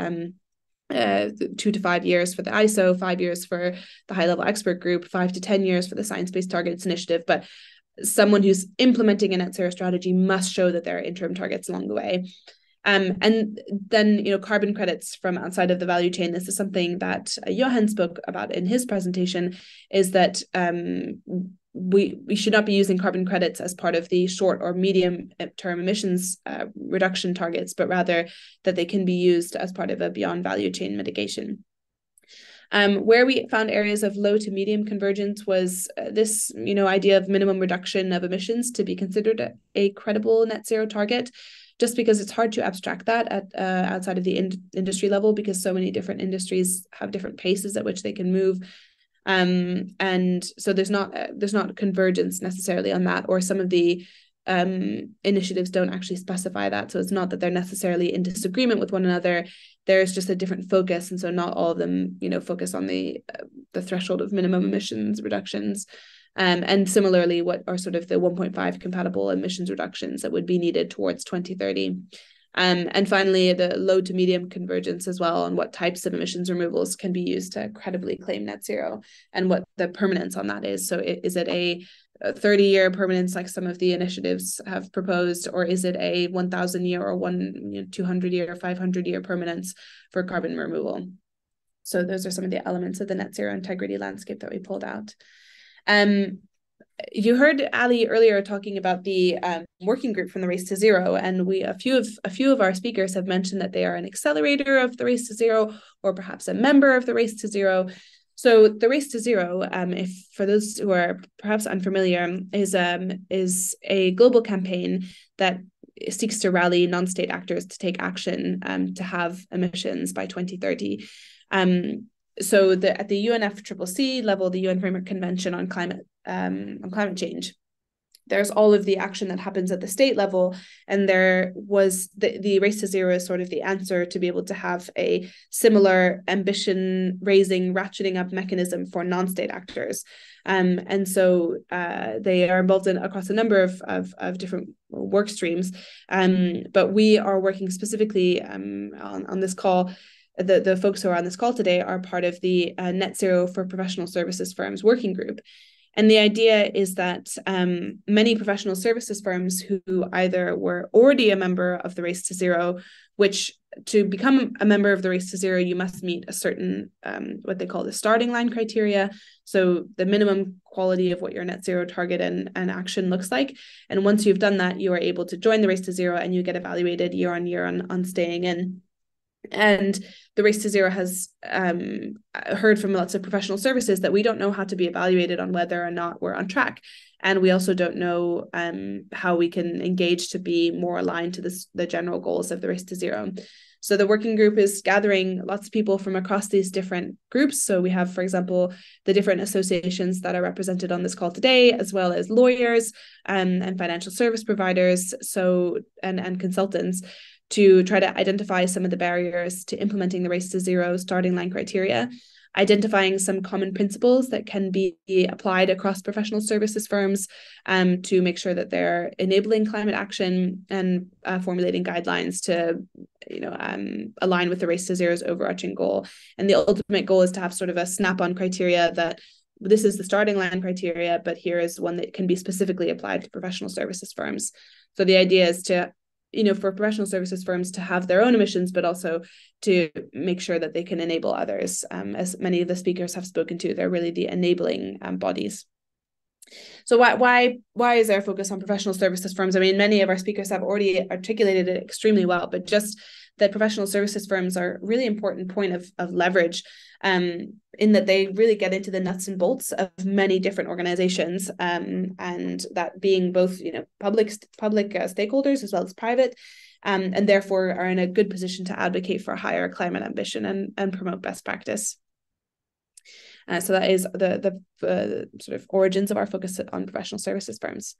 Speaker 1: 2 to 5 years for the ISO, 5 years for the high-level expert group, 5 to 10 years for the Science Based Targets Initiative. But someone who's implementing a net zero strategy must show that there are interim targets along the way. And then, carbon credits from outside of the value chain. This is something that Johan spoke about in his presentation, is that we should not be using carbon credits as part of the short or medium term emissions reduction targets, but rather that they can be used as part of a beyond value chain mitigation. Where we found areas of low to medium convergence was this, idea of minimum reduction of emissions to be considered a credible net zero target, just because it's hard to abstract that at outside of the industry level, because so many different industries have different paces at which they can move. And so there's not convergence necessarily on that, or some of the initiatives don't actually specify that. So it's not that they're necessarily in disagreement with one another. There's just a different focus, and so not all of them, focus on the threshold of minimum emissions reductions. And similarly, what are sort of the 1.5 compatible emissions reductions that would be needed towards 2030. And finally, the low to medium convergence as well on what types of emissions removals can be used to credibly claim net zero, and what the permanence on that is. So is it a 30-year permanence like some of the initiatives have proposed, or is it a 1,000-year or 200-year, 500-year permanence for carbon removal? So those are some of the elements of the net zero integrity landscape that we pulled out. You heard Ali earlier talking about the working group from the Race to Zero, and a few of our speakers have mentioned that they are an accelerator of the Race to Zero, or perhaps a member of the Race to Zero. So the Race to Zero, if for those who are perhaps unfamiliar, is a global campaign that seeks to rally non-state actors to take action to have emissions by 2030. So at the UNFCCC level, the UN Framework Convention on Climate Change, there's all of the action that happens at the state level, and there was the Race to Zero is sort of the answer to be able to have a similar ambition-raising, ratcheting up mechanism for non-state actors. And so they are involved across a number of different work streams. But we are working specifically on this call. The folks who are on this call today are part of the Net Zero for Professional Services Firms working group. And the idea is that many professional services firms who either were already a member of the Race to Zero, which to become a member of the Race to Zero, you must meet a certain, what they call the starting line criteria. So the minimum quality of what your net zero target and action looks like. And once you've done that, you are able to join the Race to Zero, and you get evaluated year on year on staying in. And the Race to Zero has heard from lots of professional services that we don't know how to be evaluated on whether or not we're on track. And we also don't know how we can engage to be more aligned to the general goals of the Race to Zero. So the working group is gathering lots of people from across these different groups. So we have, for example, the different associations that are represented on this call today, as well as lawyers and financial service providers, and consultants, to try to identify some of the barriers to implementing the Race to Zero starting line criteria, identifying some common principles that can be applied across professional services firms to make sure that they're enabling climate action, and formulating guidelines to align with the Race to Zero's overarching goal. And the ultimate goal is to have sort of a snap-on criteria that this is the starting line criteria, but here is one that can be specifically applied to professional services firms. So the idea is to for professional services firms to have their own emissions, but also to make sure that they can enable others. As many of the speakers have spoken to, they're really the enabling bodies. So why is there a focus on professional services firms? I mean, many of our speakers have already articulated it extremely well, but just that professional services firms are a really important point of leverage, in that they really get into the nuts and bolts of many different organizations, and that being both public stakeholders as well as private, and therefore are in a good position to advocate for higher climate ambition and promote best practice. So that is the sort of origins of our focus on professional services firms.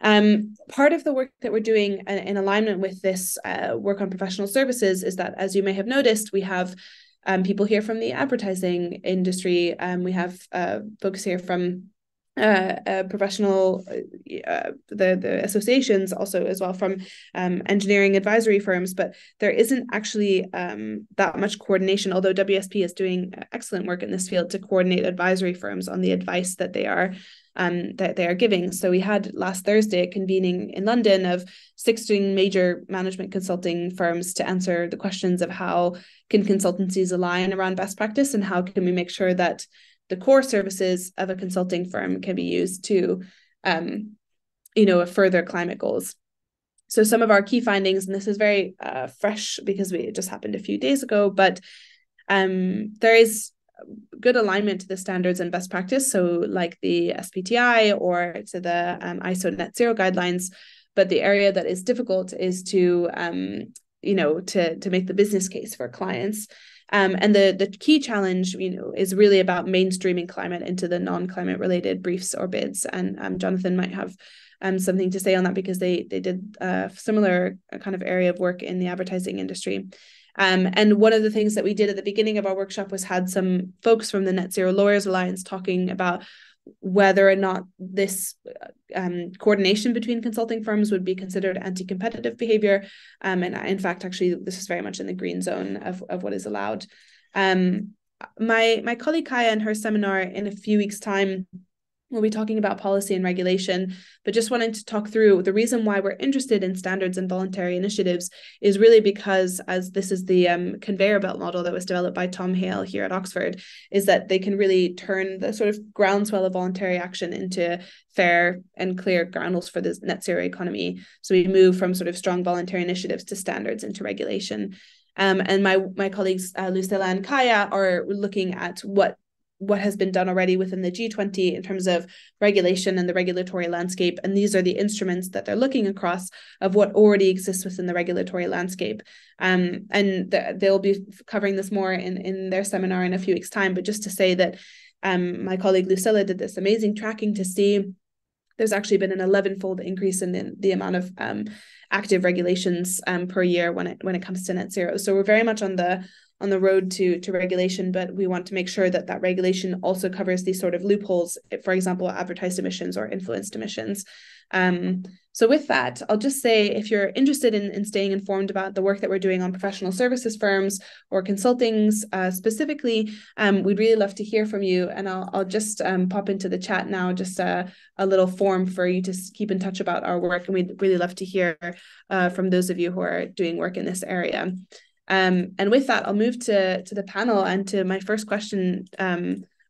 Speaker 1: Part of the work that we're doing in alignment with this work on professional services is that, as you may have noticed, we have people here from the advertising industry. We have folks here from professional, the associations also as well, from engineering advisory firms, but there isn't actually that much coordination, although WSP is doing excellent work in this field to coordinate advisory firms on the advice that they are giving. So we had last Thursday a convening in London of 16 major management consulting firms to answer the questions of how can consultancies align around best practice, and how can we make sure that the core services of a consulting firm can be used to, further climate goals. So some of our key findings, and this is very fresh because it just happened a few days ago, but there is good alignment to the standards and best practice, so like the SBTI or to the ISO net zero guidelines. But the area that is difficult is to to make the business case for clients. And the key challenge, is really about mainstreaming climate into the non-climate related briefs or bids. And Jonathan might have something to say on that, because they did a similar kind of area of work in the advertising industry. And one of the things that we did at the beginning of our workshop was had some folks from the Net Zero Lawyers Alliance talking about whether or not this coordination between consulting firms would be considered anti-competitive behavior. And in fact, actually, this is very much in the green zone of what is allowed. My colleague Kaya in her seminar in a few weeks' time, we'll be talking about policy and regulation, but just wanted to talk through the reason why we're interested in standards and voluntary initiatives is really because, as this is the conveyor belt model that was developed by Tom Hale here at Oxford, is that they can really turn the sort of groundswell of voluntary action into fair and clear groundles for this net zero economy. So we move from sort of strong voluntary initiatives to standards into regulation. And my colleagues, Lucilla and Kaya, are looking at what has been done already within the G20 in terms of regulation and the regulatory landscape. And these are the instruments that they're looking across of what already exists within the regulatory landscape. And they'll be covering this more in their seminar in a few weeks' time. But just to say that my colleague Lucilla did this amazing tracking to see there's actually been an 11-fold increase in the amount of active regulations per year when it comes to net zero. So we're very much on the road to regulation, but we want to make sure that regulation also covers these sort of loopholes, for example, advertised emissions or influenced emissions. So with that, I'll just say, if you're interested in staying informed about the work that we're doing on professional services firms or consultings specifically, we'd really love to hear from you. And I'll just pop into the chat now, just a little form for you to keep in touch about our work. And we'd really love to hear from those of you who are doing work in this area. And with that, I'll move to the panel and to my first question,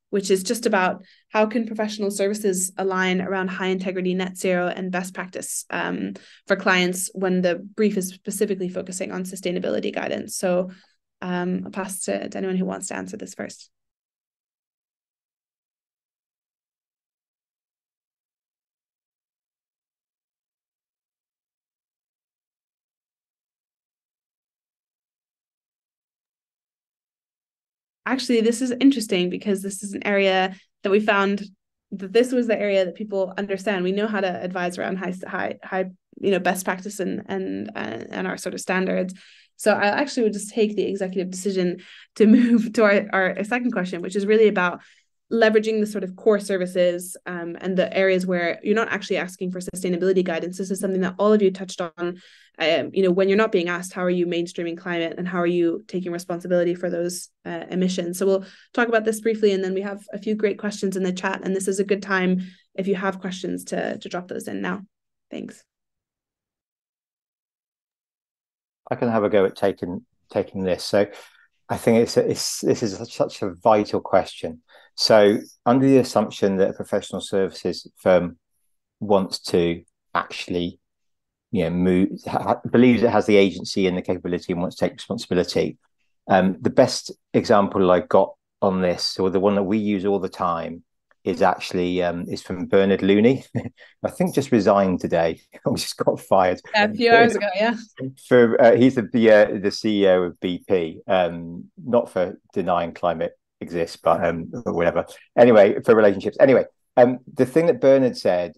Speaker 1: which is just about how can professional services align around high integrity net zero and best practice for clients when the brief is specifically focusing on sustainability guidance. So I'll pass to anyone who wants to answer this first. Actually, this is interesting because this is an area that we found that this was the area that people understand. We know how to advise around high best practice and our sort of standards. So I actually would just take the executive decision to move to our second question, which is really about leveraging the sort of core services and the areas where you're not actually asking for sustainability guidance. This is something that all of you touched on. When you're not being asked, how are you mainstreaming climate and how are you taking responsibility for those emissions? So we'll talk about this briefly, and then we have a few great questions in the chat. And this is a good time, if you have questions, to drop those in now. Thanks.
Speaker 2: I can have a go at taking this. So I think this is such a vital question. So under the assumption that a professional services firm wants to actually believes it has the agency and the capability and wants to take responsibility, the best example I got on this, or the one that we use all the time, is actually is from Bernard Looney. I think just resigned today. Or just got fired
Speaker 1: a few hours ago. Yeah.
Speaker 2: He's the CEO of BP. Not for denying climate exists, but whatever. Anyway, for relationships. Anyway, the thing that Bernard said,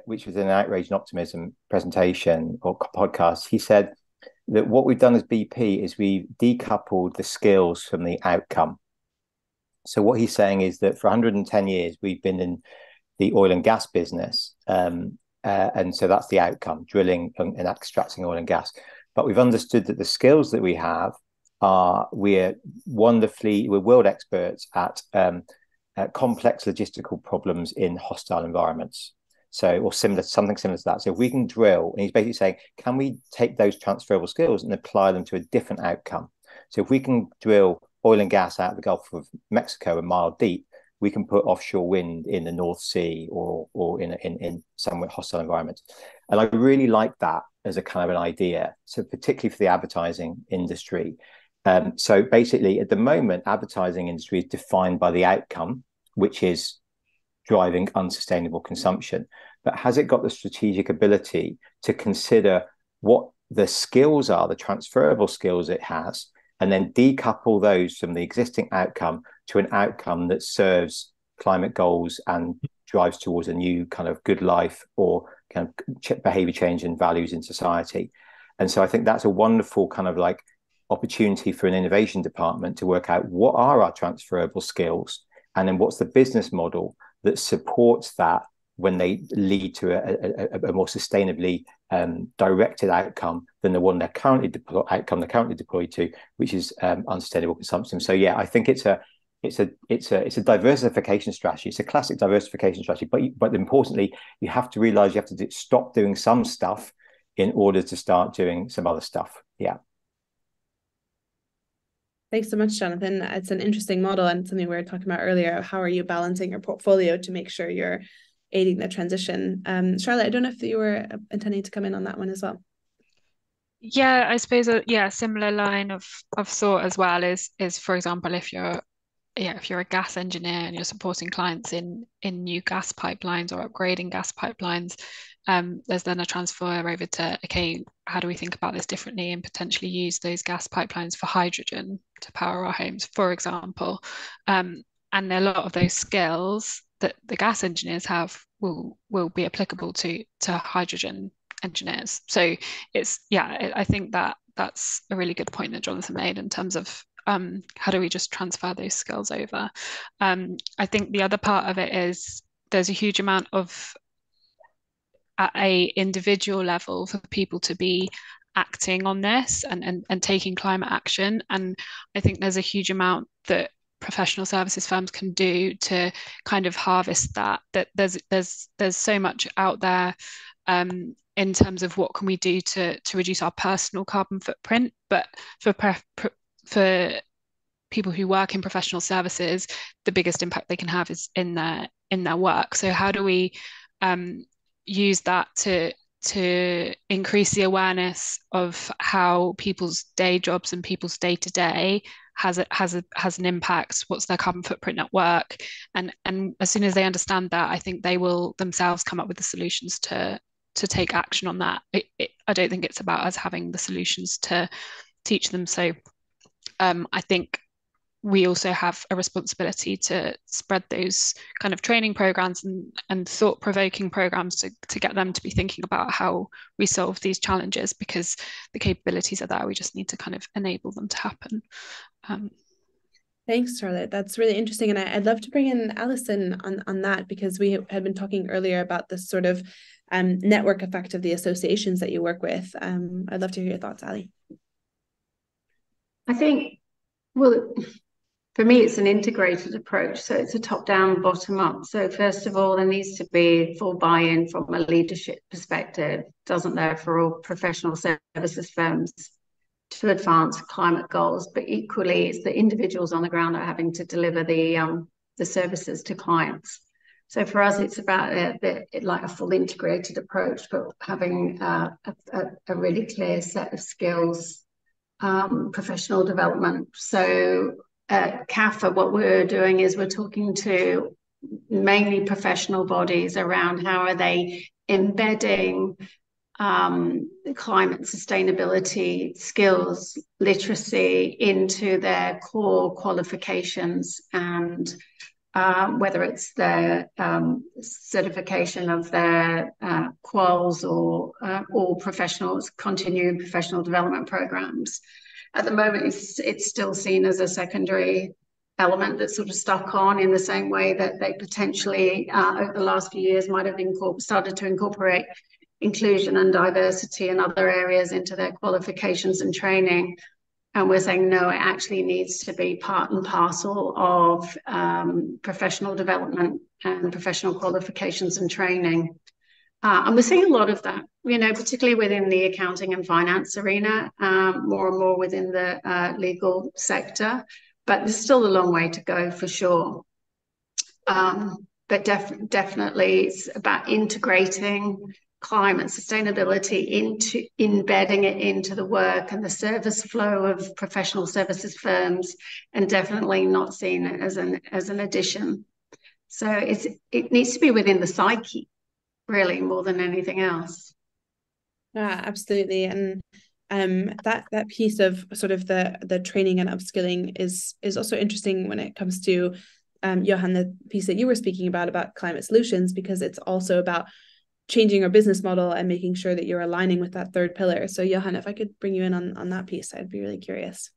Speaker 2: which was in an Outrage and Optimism presentation or podcast, he said that what we've done as BP is we've decoupled the skills from the outcome. So what he's saying is that for 110 years, we've been in the oil and gas business. And so that's the outcome, drilling and extracting oil and gas. But we've understood that the skills that we have we're world experts at complex logistical problems in hostile environments. So, or something similar to that. So if we can drill, and he's basically saying, can we take those transferable skills and apply them to a different outcome? So if we can drill oil and gas out of the Gulf of Mexico a mile deep, we can put offshore wind in the North Sea or in some hostile environments. And I really like that as a kind of an idea. So particularly for the advertising industry, So basically, at the moment, advertising industry is defined by the outcome, which is driving unsustainable consumption. But has it got the strategic ability to consider what the skills are, the transferable skills it has, and then decouple those from the existing outcome to an outcome that serves climate goals and drives towards a new kind of good life or kind of behavior change and values in society? And so I think that's a wonderful kind of like opportunity for an innovation department to work out what are our transferable skills, and then what's the business model that supports that when they lead to a more sustainably directed outcome than the one they're currently deployed to, which is unsustainable consumption. So yeah, I think it's a diversification strategy. It's a classic diversification strategy, but importantly, you have to realize you have to stop doing some stuff in order to start doing some other stuff. Yeah.
Speaker 1: Thanks so much, Jonathan. It's an interesting model and something we were talking about earlier. How are you balancing your portfolio to make sure you're aiding the transition? Charlotte, I don't know if you were intending to come in on that one as well.
Speaker 5: Yeah, I suppose similar line of thought as well is for example, if you're a gas engineer and you're supporting clients in new gas pipelines or upgrading gas pipelines, there's then a transfer over to, okay, how do we think about this differently and potentially use those gas pipelines for hydrogen to power our homes, for example. And a lot of those skills that the gas engineers have will be applicable to hydrogen engineers. So I think that's a really good point that Jonathan made in terms of how do we just transfer those skills over. I think the other part of it is there's a huge amount of, at a individual level, for people to be acting on this and taking climate action. And I think there's a huge amount that professional services firms can do to kind of harvest that there's so much out there in terms of what can we do to reduce our personal carbon footprint, but for people who work in professional services, the biggest impact they can have is in their work. So how do we use that to increase the awareness of how people's day jobs and people's day-to-day has an impact? What's their carbon footprint at work? And as soon as they understand that, I think they will themselves come up with the solutions to take action on that. I don't think it's about us having the solutions to teach them. So I think we also have a responsibility to spread those kind of training programs and thought-provoking programs to get them to be thinking about how we solve these challenges, because the capabilities are there. We just need to kind of enable them to happen.
Speaker 1: Thanks, Charlotte. That's really interesting. And I'd love to bring in Alison on that, because we had been talking earlier about this sort of network effect of the associations that you work with. I'd love to hear your thoughts, Ali.
Speaker 3: I think, well, for me, it's an integrated approach. So it's a top-down, bottom-up. So first of all, there needs to be full buy-in from a leadership perspective. Doesn't there for all professional services firms to advance climate goals, but equally it's the individuals on the ground that are having to deliver the services to clients. So for us, it's about like a full integrated approach, but having a really clear set of skills, professional development. So at CAFA, what we're doing is we're talking to mainly professional bodies around how are they embedding climate sustainability skills, literacy into their core qualifications, and whether it's their certification of their quals or professionals, continuing professional development programs. At the moment, it's still seen as a secondary element that's sort of stuck on, in the same way that they potentially over the last few years might have started to incorporate inclusion and diversity and other areas into their qualifications and training. And we're saying, no, it actually needs to be part and parcel of professional development and professional qualifications and training. And we're seeing a lot of that, particularly within the accounting and finance arena, more and more within the legal sector. But there's still a long way to go for sure. But definitely it's about integrating climate sustainability into embedding it into the work and the service flow of professional services firms, and definitely not seen as an addition. So it needs to be within the psyche, really, more than anything else.
Speaker 1: Yeah, absolutely. And that piece of sort of the training and upskilling is also interesting when it comes to Johan, the piece that you were speaking about climate solutions, because it's also about changing your business model and making sure that you're aligning with that third pillar. So Johan, if I could bring you in on that piece, I'd be really curious.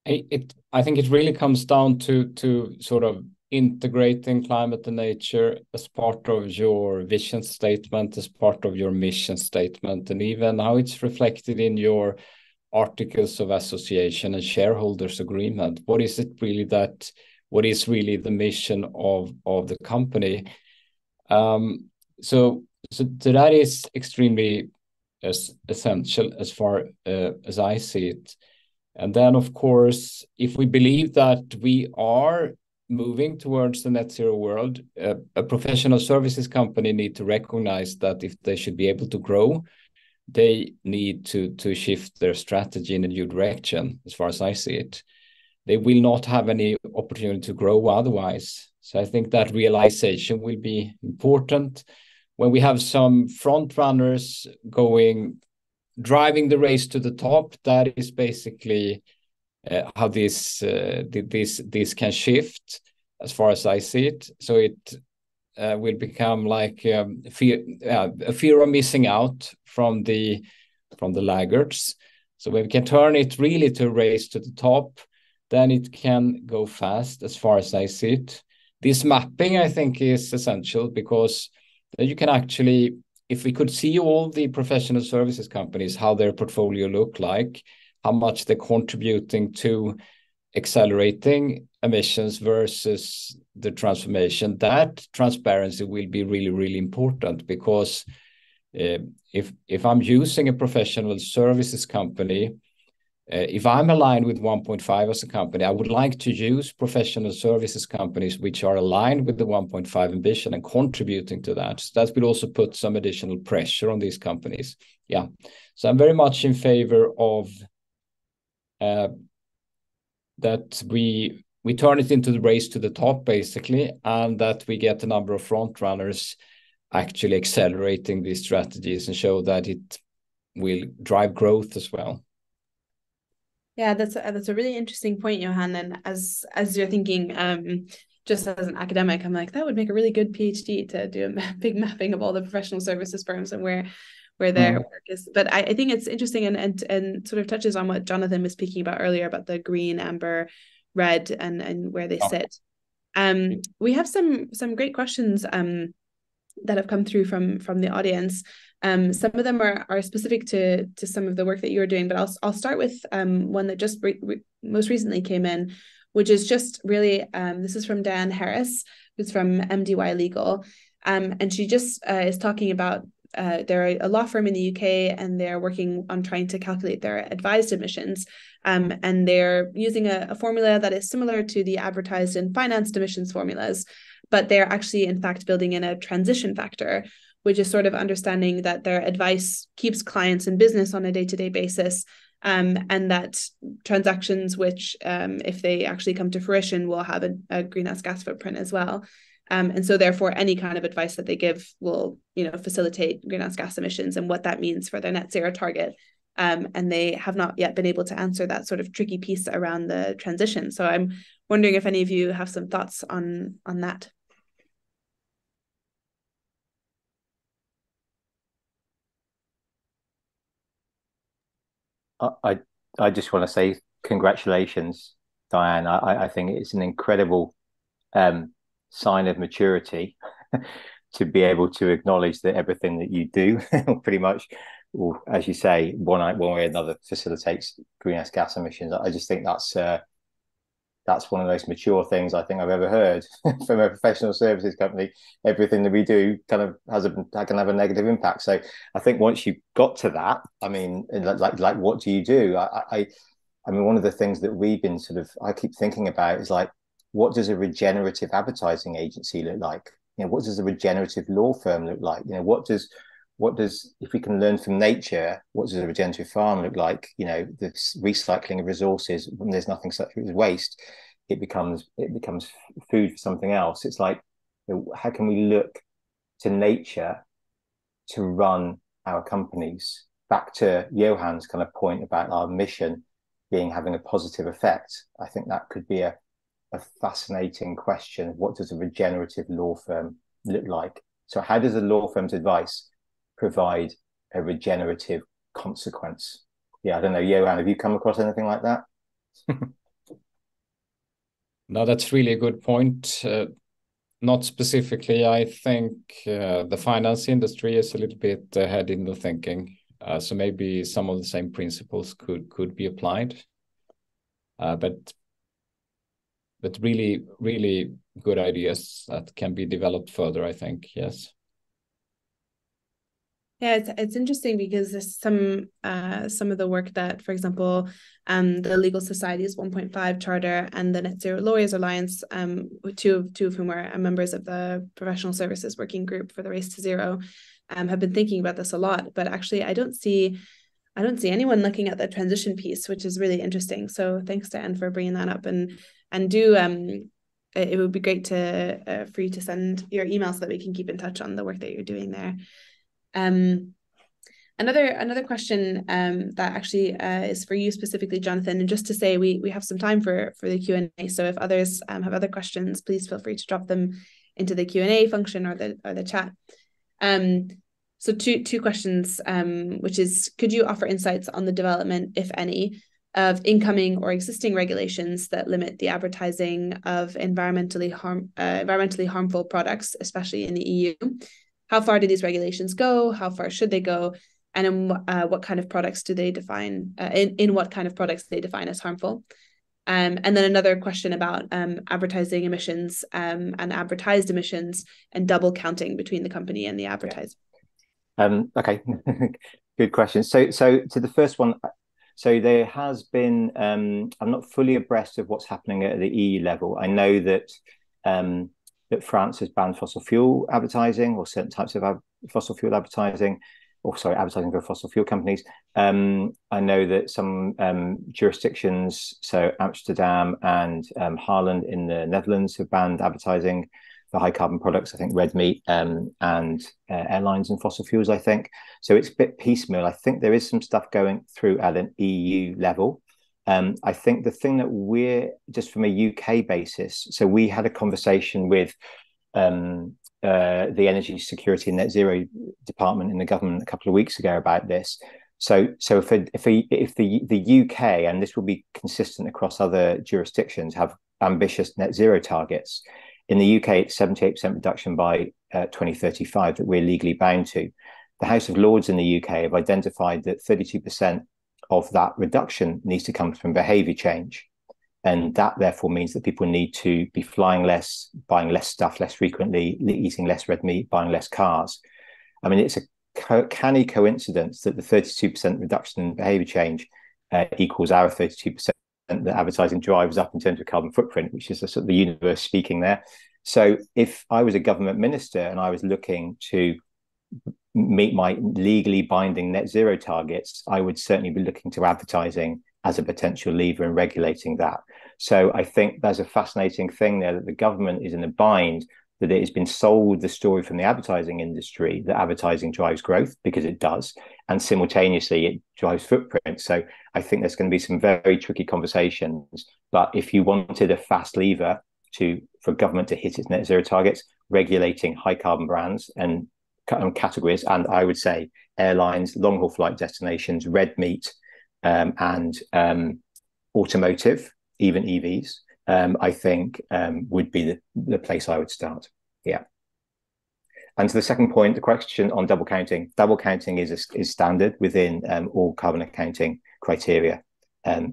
Speaker 4: I think it really comes down to sort of integrating climate and nature as part of your vision statement, as part of your mission statement, and even how it's reflected in your articles of association and shareholders agreement. What is really the mission of the company? So that is extremely essential as far as I see it. And then, of course, if we believe that we are moving towards the net zero world, a professional services company need to recognize that if they should be able to grow, they need to shift their strategy in a new direction, as far as I see it. They will not have any opportunity to grow otherwise. So I think that realization will be important. When we have some front runners driving the race to the top, that is basically how this can shift, as far as I see it. So it will become like a fear of missing out from the laggards. So when we can turn it really to a race to the top, then it can go fast, as far as I see it. This mapping, I think, is essential, because you can actually, if we could see all the professional services companies, how their portfolio look like, how much they're contributing to accelerating emissions versus the transformation, that transparency will be really, really important. Because if I'm using a professional services company, if I'm aligned with 1.5 as a company, I would like to use professional services companies which are aligned with the 1.5 ambition and contributing to that. So that will also put some additional pressure on these companies. Yeah, so I'm very much in favor of that we turn it into the race to the top, basically, and that we get a number of front runners actually accelerating these strategies and show that it will drive growth as well.
Speaker 1: Yeah, that's a really interesting point, Johan. And as you're thinking, just as an academic, I'm like, that would make a really good PhD, to do a big mapping of all the professional services firms and where their work is. But I think it's interesting and sort of touches on what Jonathan was speaking about earlier about the green, amber, red, and where they sit. We have some great questions that have come through from the audience. Some of them are specific to some of the work that you're doing, but I'll start with one that just most recently came in, which is just really, this is from Diane Harris, who's from MDY Legal. And she just is talking about, they're a law firm in the UK, and they're working on trying to calculate their advised emissions. And they're using a formula that is similar to the advertised and financed emissions formulas, but they're actually, in fact, building in a transition factor, which is sort of understanding that their advice keeps clients in business on a day-to-day basis, and that transactions which, if they actually come to fruition, will have a greenhouse gas footprint as well. And so therefore, any kind of advice that they give will, facilitate greenhouse gas emissions and what that means for their net zero target. And they have not yet been able to answer that sort of tricky piece around the transition. So I'm wondering if any of you have some thoughts on that.
Speaker 2: I just want to say congratulations, Diane. I think it's an incredible sign of maturity to be able to acknowledge that everything that you do pretty much, or as you say, one way or another facilitates greenhouse gas emissions. I just think that's one of the most mature things I think I've ever heard from a professional services company. Everything that we do kind of can have a negative impact. So I think once you got to that, I mean, like what do you do? I mean, one of the things that we've been I keep thinking about is like, what does a regenerative advertising agency look like? what does a regenerative law firm look like? What does if we can learn from nature, what does a regenerative farm look like? The recycling of resources, when there's nothing such as waste, it becomes food for something else. It's like, how can we look to nature to run our companies? Back to Johan's kind of point about our mission having a positive effect. I think that could be a fascinating question. What does a regenerative law firm look like? So how does a law firm's advice provide a regenerative consequence? Yeah, I don't know, Johan, have you come across anything like that?
Speaker 4: No, that's really a good point. Not specifically. I think the finance industry is a little bit ahead in the thinking. So maybe some of the same principles could be applied. But really, really good ideas that can be developed further, I think, yes.
Speaker 1: Yeah, it's interesting because there's some of the work that, for example, the Legal Society's 1.5 Charter and the Net Zero Lawyers Alliance, two of whom are members of the Professional Services Working Group for the Race to Zero, have been thinking about this a lot. But actually, I don't see anyone looking at the transition piece, which is really interesting. So thanks to Anne for bringing that up, and do it would be great to for you to send your email so that we can keep in touch on the work that you're doing there. Another question that actually is for you specifically, Jonathan, and just to say we have some time for the Q&A. So if others have other questions, please feel free to drop them into the Q&A function or the chat. So two questions, which is, could you offer insights on the development, if any, of incoming or existing regulations that limit the advertising of environmentally harmful products, especially in the EU? How far do these regulations go? How far should they go? And in what kind of products do they define? In what kind of products they define as harmful? And then another question about advertising emissions and advertised emissions and double counting between the company and the advertiser.
Speaker 2: Okay, good question. So to the first one, so there has been, I'm not fully abreast of what's happening at the EU level. I know that that France has banned fossil fuel advertising, or certain types of fossil fuel advertising, advertising for fossil fuel companies. I know that some jurisdictions, so Amsterdam and Holland in the Netherlands, have banned advertising for high carbon products, I think red meat and airlines and fossil fuels, I think. So it's a bit piecemeal. I think there is some stuff going through at an EU level. I think the thing that we're, just from a UK basis, so we had a conversation with the Energy Security and Net Zero Department in the government a couple of weeks ago about this. So if the UK, and this will be consistent across other jurisdictions, have ambitious net zero targets. In the UK, it's 78% reduction by 2035 that we're legally bound to. The House of Lords in the UK have identified that 32% of that reduction needs to come from behaviour change. And that therefore means that people need to be flying less, buying less stuff less frequently, eating less red meat, buying less cars. I mean, it's a canny coincidence that the 32% reduction in behaviour change equals our 32% that advertising drives up in terms of carbon footprint, which is the sort of the universe speaking there. So if I was a government minister and I was looking to meet my legally binding net zero targets, I would certainly be looking to advertising as a potential lever and regulating that. So I think there's a fascinating thing there, that the government is in a bind, that it has been sold the story from the advertising industry that advertising drives growth, because it does, and simultaneously it drives footprint. So I think there's going to be some very tricky conversations. But if you wanted a fast lever for government to hit its net zero targets, regulating high carbon brands and categories, and I would say airlines, long haul flight destinations, red meat, and automotive, even EVs, I think would be the place I would start. Yeah. And to the second point, the question on double counting. Double counting is standard within all carbon accounting criteria.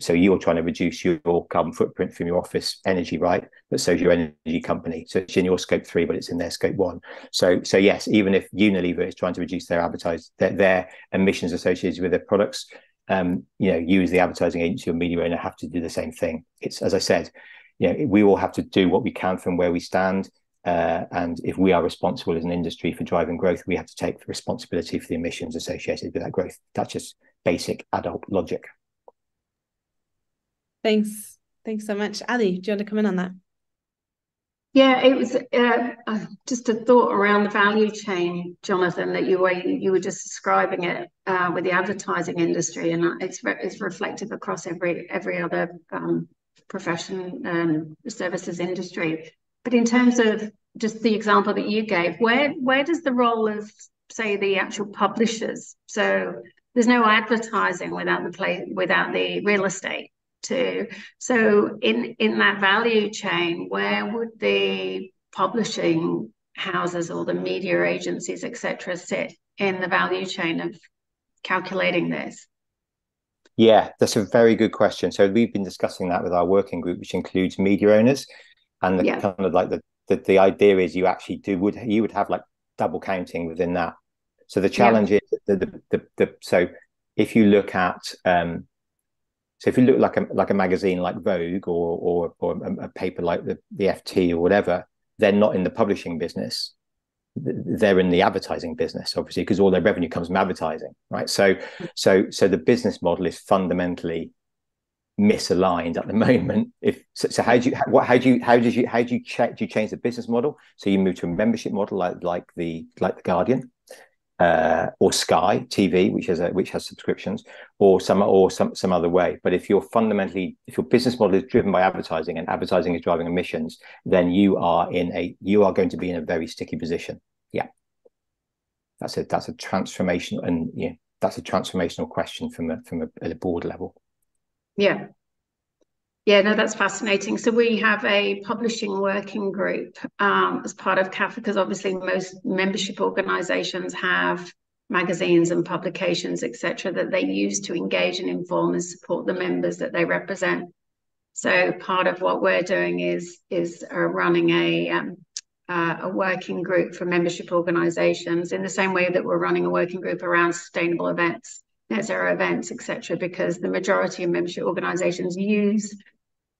Speaker 2: So you're trying to reduce your carbon footprint from your office energy, right? But so is your energy company. So it's in your scope 3, but it's in their scope 1. So yes, even if Unilever is trying to reduce their emissions associated with their products, you as the advertising agency or media owner have to do the same thing. It's, as I said, we all have to do what we can from where we stand. And if we are responsible as an industry for driving growth, we have to take responsibility for the emissions associated with that growth. That's just basic adult logic.
Speaker 1: Thanks so much. Ali, do you want to come in on that?
Speaker 3: Yeah, it was just a thought around the value chain, Jonathan, that you were just describing it with the advertising industry, and it's reflective across every other profession and services industry. But in terms of just the example that you gave, where does the role of, say, the actual publishers? So there's no advertising without the real estate too. So in that value chain, where would the publishing houses or the media agencies, etc., sit in the value chain of calculating this?
Speaker 2: Yeah, that's a very good question. So we've been discussing that with our working group, which includes media owners, and kind of like the idea is you actually you would have like double counting within that. So the challenge is so if you look at so if you look like a magazine like Vogue or a paper like the FT or whatever, they're not in the publishing business. They're in the advertising business, obviously, because all their revenue comes from advertising, right? So the business model is fundamentally misaligned at the moment. How do you change the business model? So you move to a membership model like the Guardian. Or Sky TV, which has subscriptions, or some other way. But if your business model is driven by advertising and advertising is driving emissions, then you are going to be in a very sticky position. Yeah, that's a transformation, and that's a transformational question from a board level.
Speaker 3: Yeah. Yeah, no, that's fascinating. So we have a publishing working group as part of CAF, because obviously most membership organizations have magazines and publications, etc., that they use to engage and inform and support the members that they represent. So part of what we're doing is running a working group for membership organizations, in the same way that we're running a working group around sustainable events, net zero events, etc., because the majority of membership organizations use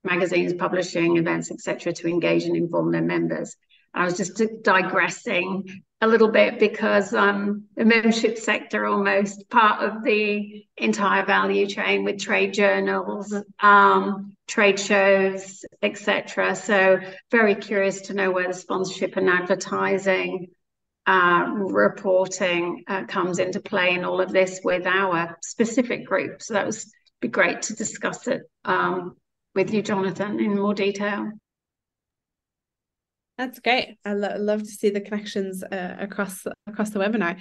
Speaker 3: magazines, publishing, events, etc., to engage and inform their members. I was just digressing a little bit because the membership sector almost part of the entire value chain with trade journals, trade shows, etc. So very curious to know where the sponsorship and advertising reporting comes into play in all of this with our specific group. So that would be great to discuss it with you, Jonathan, in more detail.
Speaker 1: That's great. I love to see the connections across the webinar.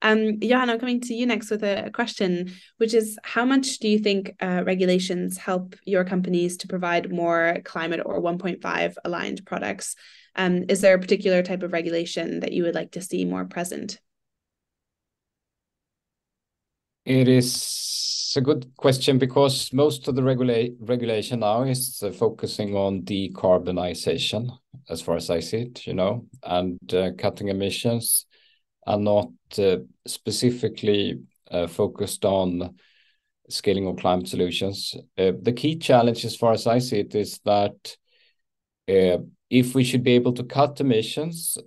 Speaker 1: Johan, I'm coming to you next with a question, which is, how much do you think regulations help your companies to provide more climate or 1.5 aligned products? Is there a particular type of regulation that you would like to see more present?
Speaker 4: It is a good question, because most of the regulation now is focusing on decarbonization, as far as I see it, and cutting emissions, are not specifically focused on scaling of climate solutions. The key challenge, as far as I see it, is that if we should be able to cut emissions,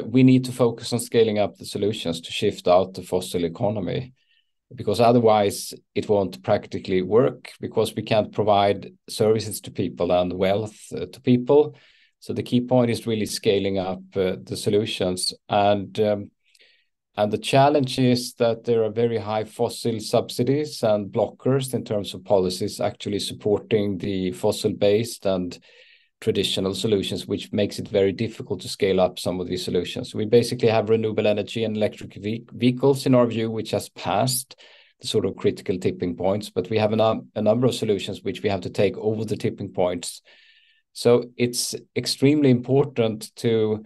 Speaker 4: we need to focus on scaling up the solutions to shift out the fossil economy, because otherwise it won't practically work, because we can't provide services to people and wealth to people. So the key point is really scaling up the solutions. And the challenge is that there are very high fossil subsidies and blockers in terms of policies actually supporting the fossil-based and traditional solutions, which makes it very difficult to scale up some of these solutions. We basically have renewable energy and electric vehicles, in our view, which has passed the sort of critical tipping points, but we have a number of solutions which we have to take over the tipping points. So it's extremely important to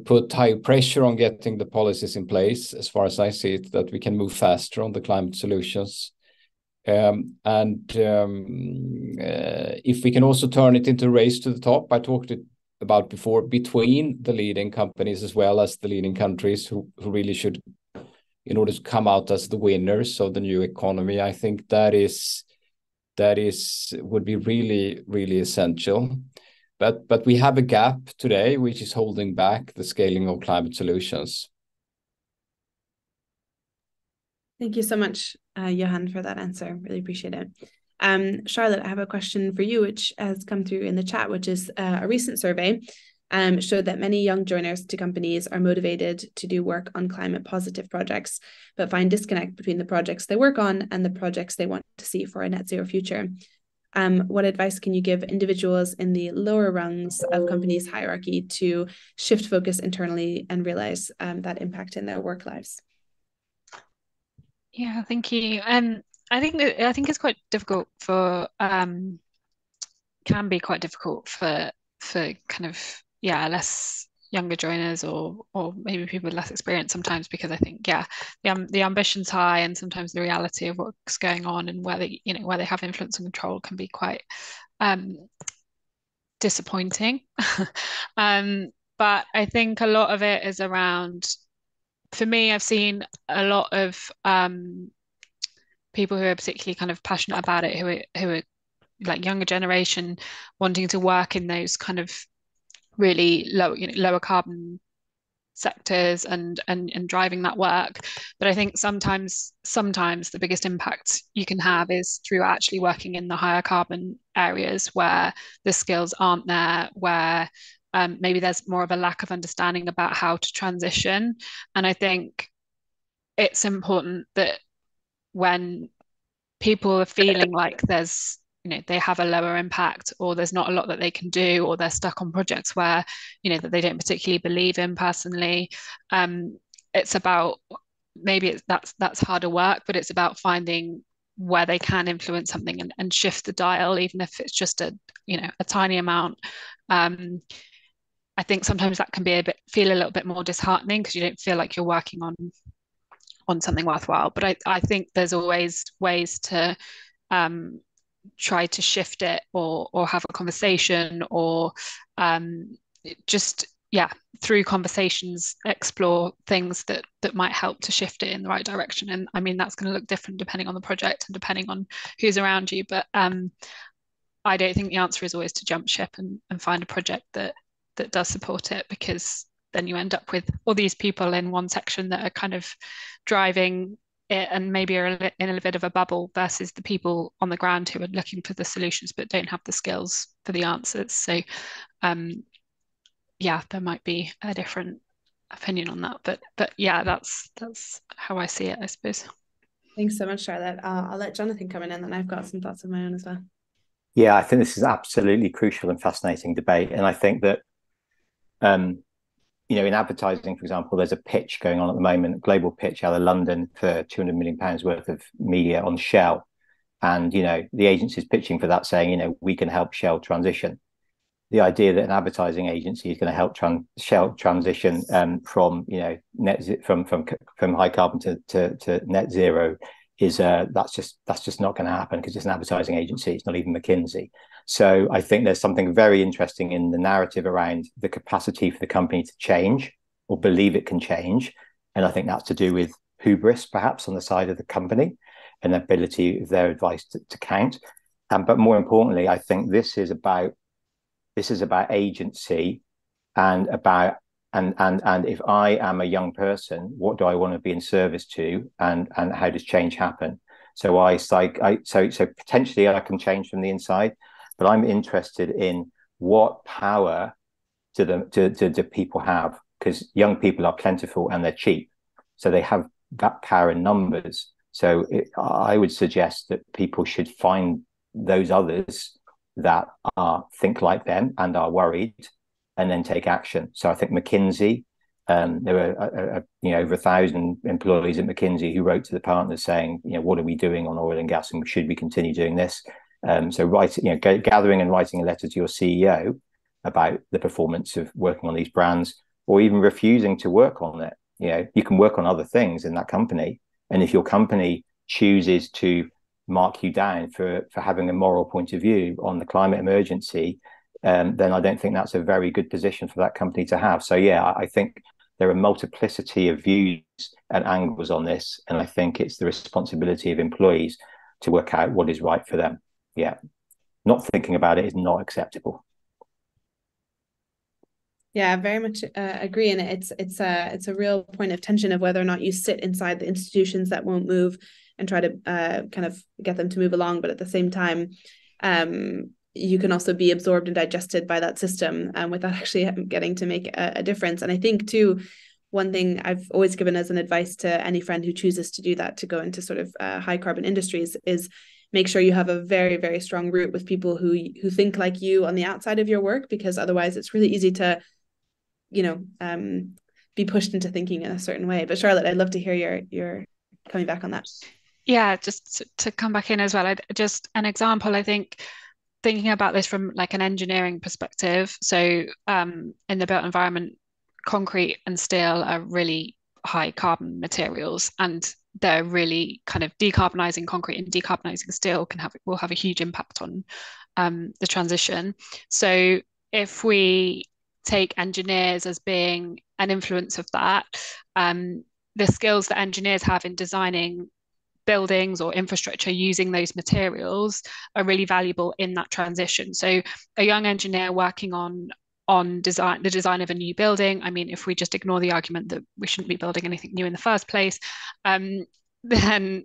Speaker 4: put high pressure on getting the policies in place, as far as I see it, that we can move faster on the climate solutions. If we can also turn it into a race to the top, I talked about before, between the leading companies as well as the leading countries who really should, in order to come out as the winners of the new economy. I think that would be really, really essential. But we have a gap today which is holding back the scaling of climate solutions.
Speaker 1: Thank you so much, Johan, for that answer. Really appreciate it. Charlotte, I have a question for you, which has come through in the chat, which is a recent survey showed that many young joiners to companies are motivated to do work on climate positive projects, but find disconnect between the projects they work on and the projects they want to see for a net zero future. What advice can you give individuals in the lower rungs of companies' hierarchy to shift focus internally and realize that impact in their work lives?
Speaker 5: Yeah, thank you. I think it's quite difficult for can be quite difficult for kind of less younger joiners or maybe people with less experience sometimes, because I think the ambition's high and sometimes the reality of what's going on and where they have influence and control can be quite disappointing. But I think a lot of it is around, for me, I've seen a lot of people who are particularly kind of passionate about it, who are like younger generation, wanting to work in those kind of really lower carbon sectors and driving that work. But I think sometimes the biggest impact you can have is through actually working in the higher carbon areas where the skills aren't there, where maybe there's more of a lack of understanding about how to transition. And I think it's important that when people are feeling like there's, they have a lower impact, or there's not a lot that they can do, or they're stuck on projects where, that they don't particularly believe in personally. It's about, maybe that's harder work, but it's about finding where they can influence something and shift the dial, even if it's just a tiny amount. I think sometimes that can feel a little bit more disheartening because you don't feel like you're working on something worthwhile. But I think there's always ways to try to shift it, or have a conversation, or just through conversations explore things that might help to shift it in the right direction. And I mean, that's going to look different depending on the project and depending on who's around you, but I don't think the answer is always to jump ship and find a project that does support it, because then you end up with all these people in one section that are kind of driving it and maybe are in a bit of a bubble, versus the people on the ground who are looking for the solutions but don't have the skills for the answers. So there might be a different opinion on that, but that's how I see it, I suppose.
Speaker 1: Thanks so much, Charlotte. I'll let Jonathan come in, and then I've got some thoughts of my own as well.
Speaker 2: Yeah, I think this is absolutely crucial and fascinating debate. And I think that, in advertising, for example, there's a pitch going on at the moment, global pitch out of London for £200 million worth of media on Shell. And, the agency's pitching for that, saying, we can help Shell transition. The idea that an advertising agency is going to help Shell transition from high carbon to net zero is that's just not going to happen, because it's an advertising agency. It's not even McKinsey. So I think there's something very interesting in the narrative around the capacity for the company to change or believe it can change. And I think that's to do with hubris, perhaps, on the side of the company and the ability of their advice to count. But more importantly, I think this is about agency and about and if I am a young person, what do I want to be in service to, and how does change happen? So so potentially I can change from the inside, but I'm interested in what power do people have, because young people are plentiful and they're cheap, so they have that power in numbers. So I would suggest that people should find those others that think like them and are worried, and then take action. So I think McKinsey, there were over 1,000 employees at McKinsey who wrote to the partners saying, what are we doing on oil and gas, and should we continue doing this? So gathering and writing a letter to your CEO about the performance of working on these brands, or even refusing to work on it. You can work on other things in that company, and if your company chooses to mark you down for having a moral point of view on the climate emergency, then I don't think that's a very good position for that company to have. So I think there are a multiplicity of views and angles on this, and I think it's the responsibility of employees to work out what is right for them. Not thinking about it is not acceptable.
Speaker 1: Yeah, very much agree, and it's a real point of tension of whether or not you sit inside the institutions that won't move and try to kind of get them to move along, but at the same time, you can also be absorbed and digested by that system without actually getting to make a difference. And I think too, one thing I've always given as an advice to any friend who chooses to do that, to go into sort of high carbon industries, is make sure you have a very, very strong root with people who think like you on the outside of your work, because otherwise it's really easy to, be pushed into thinking in a certain way. But Charlotte, I'd love to hear your coming back on that.
Speaker 5: Yeah, just to come back in as well, just an example, I think, thinking about this from like an engineering perspective. So in the built environment, concrete and steel are really high carbon materials, and they're really kind of decarbonizing concrete and decarbonizing steel will have a huge impact on the transition. So if we take engineers as being an influence of that, the skills that engineers have in designing buildings or infrastructure using those materials are really valuable in that transition. So a young engineer working on the design of a new building, I mean, if we just ignore the argument that we shouldn't be building anything new in the first place, then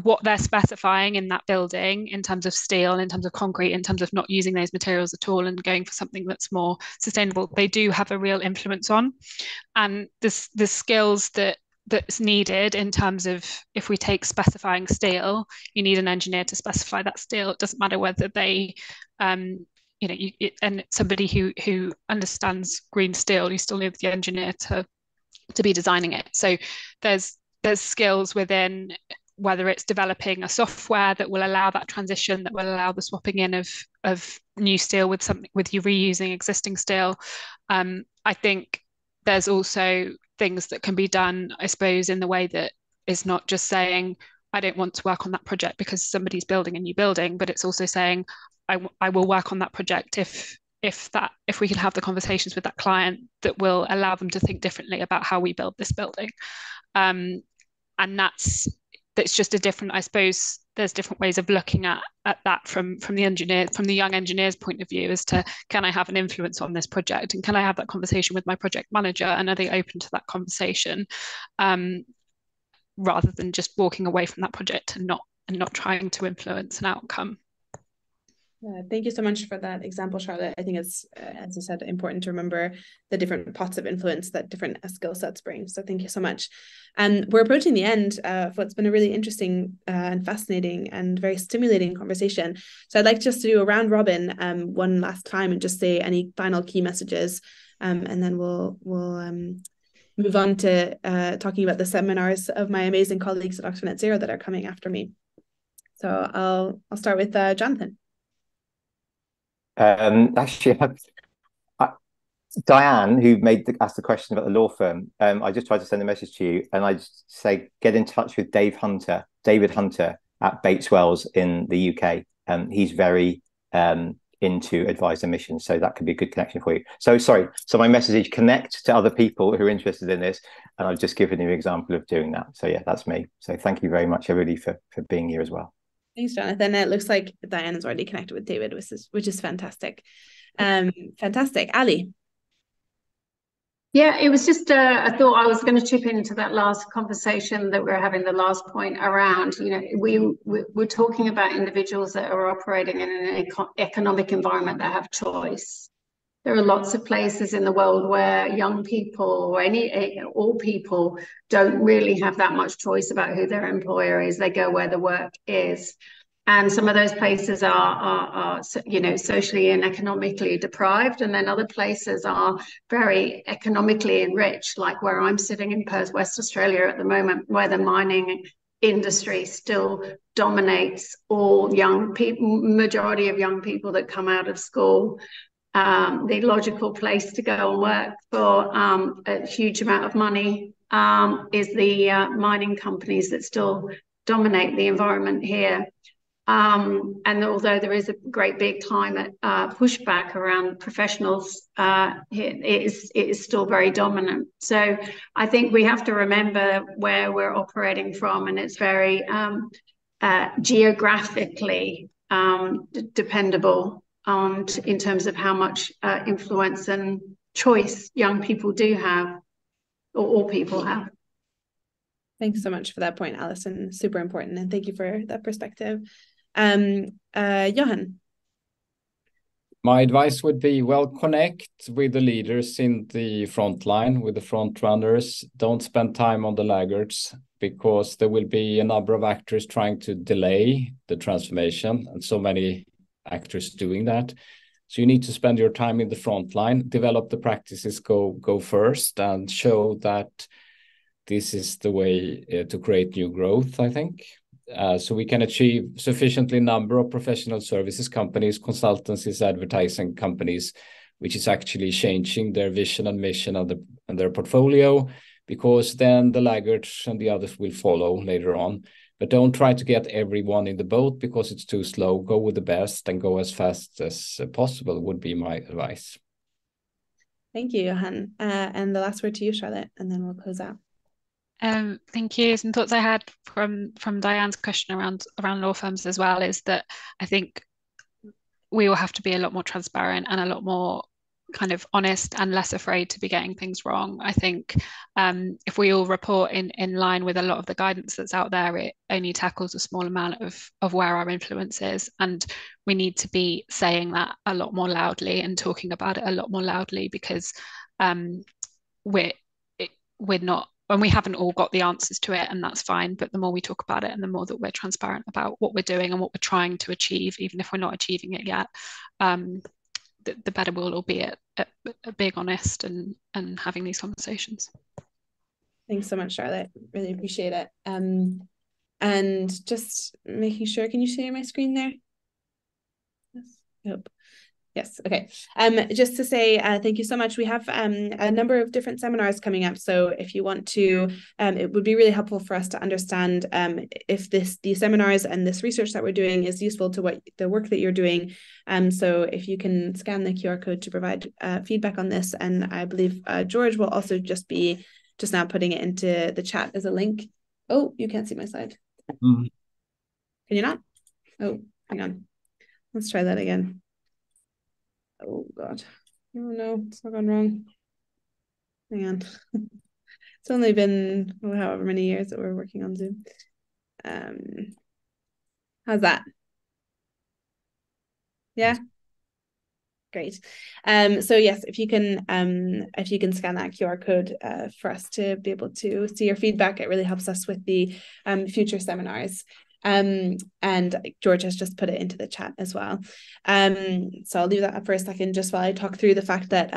Speaker 5: what they're specifying in that building in terms of steel, in terms of concrete, in terms of not using those materials at all and going for something that's more sustainable, they do have a real influence on. And the skills that's needed in terms of, if we take specifying steel, you need an engineer to specify that steel. It doesn't matter whether they and somebody who understands green steel, you still need the engineer to be designing it. So there's skills within, whether it's developing a software that will allow that transition, that will allow the swapping in of new steel with you reusing existing steel. I think there's also things that can be done, I suppose, in the way that is not just saying, I don't want to work on that project because somebody's building a new building, but it's also saying, I will work on that project if we can have the conversations with that client that will allow them to think differently about how we build this building. And that's just a different, I suppose there's different ways of looking at that from the young engineer's point of view, as to, can I have an influence on this project, and can I have that conversation with my project manager, and are they open to that conversation, rather than just walking away from that project and not trying to influence an outcome.
Speaker 1: Thank you so much for that example, Charlotte. I think it's, as I said, important to remember the different pots of influence that different skill sets bring. So thank you so much. And we're approaching the end of what's been a really interesting and fascinating and very stimulating conversation. So I'd like just to do a round robin one last time and just say any final key messages, and then we'll move on to talking about the seminars of my amazing colleagues at Oxford Net Zero that are coming after me. So I'll start with Jonathan.
Speaker 2: Actually, Diane, who asked the question about the law firm, I just tried to send a message to you, and I just say, get in touch with David Hunter at Bates Wells in the UK. He's very into advised emissions, so that could be a good connection for you. So my message is, connect to other people who are interested in this, and I've just given you an example of doing that. So yeah, that's me. So thank you very much, everybody, for being here as well.
Speaker 1: Thanks, Jonathan. It looks like Diane is already connected with David, which is fantastic. Fantastic. Ali.
Speaker 3: Yeah, it was just, I thought I was going to chip into that last conversation that we're having, the last point around, we're talking about individuals that are operating in an economic environment that have choice. There are lots of places in the world where young people or all people don't really have that much choice about who their employer is. They go where the work is. And some of those places are socially and economically deprived. And then other places are very economically enriched, like where I'm sitting in Perth, West Australia at the moment, where the mining industry still dominates all young people, majority of young people that come out of school. The logical place to go and work for a huge amount of money is the mining companies that still dominate the environment here. And although there is a great big climate pushback around professionals, it is still very dominant. So I think we have to remember where we're operating from, and it's very geographically dependable in terms of how much influence and choice young people do have, or all people have.
Speaker 1: Thanks so much for that point, Alison. Super important, and thank you for that perspective. Johan.
Speaker 4: My advice would be, well, connect with the leaders in the front line, with the front runners. Don't spend time on the laggards, because there will be a number of actors trying to delay the transformation, and so many actors doing that. So you need to spend your time in the front line, develop the practices, go first, and show that this is the way to create new growth, I think. So we can achieve sufficiently number of professional services companies, consultancies, advertising companies, which is actually changing their vision and mission and their portfolio, because then the laggards and the others will follow later on. But don't try to get everyone in the boat, because it's too slow. Go with the best and go as fast as possible would be my advice.
Speaker 1: Thank you, Johan. And the last word to you, Charlotte, and then we'll close out.
Speaker 5: Thank you. Some thoughts I had from Diane's question around law firms as well is that I think we will have to be a lot more transparent and a lot more kind of honest and less afraid to be getting things wrong. I think if we all report in line with a lot of the guidance that's out there, it only tackles a small amount of where our influence is, and we need to be saying that a lot more loudly and talking about it a lot more loudly, because we're not, and we haven't all got the answers to it, and that's fine. But the more we talk about it and the more that we're transparent about what we're doing and what we're trying to achieve, even if we're not achieving it yet, the better we'll all be at being honest and having these conversations.
Speaker 1: Thanks so much, Charlotte. Really appreciate it. And just making sure, can you share my screen there? Yes. Nope. Yes. Okay. Just to say thank you so much. We have a number of different seminars coming up. So if you want to, it would be really helpful for us to understand if these seminars and this research that we're doing is useful to what the work that you're doing. So if you can scan the QR code to provide feedback on this, and I believe George will also just now putting it into the chat as a link. Oh, you can't see my slide. Mm-hmm. Can you not? Oh, hang on. Let's try that again. Oh God. Oh no, it's not gone wrong. Hang on. It's only been however many years that we're working on Zoom. How's that? Yeah. Great. So yes, if you can scan that QR code for us to be able to see your feedback, it really helps us with the future seminars. And George has just put it into the chat as well. So I'll leave that up for a second, just while I talk through the fact that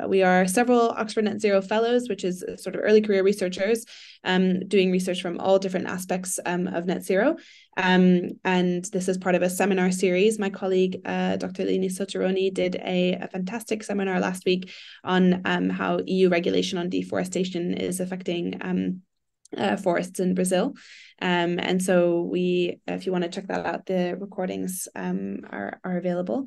Speaker 1: we are several Oxford Net Zero Fellows, which is sort of early career researchers, doing research from all different aspects of net zero. And this is part of a seminar series. My colleague, Dr. Lini Soteroni, did a fantastic seminar last week on how EU regulation on deforestation is affecting forests in Brazil. And so if you want to check that out, the recordings are available.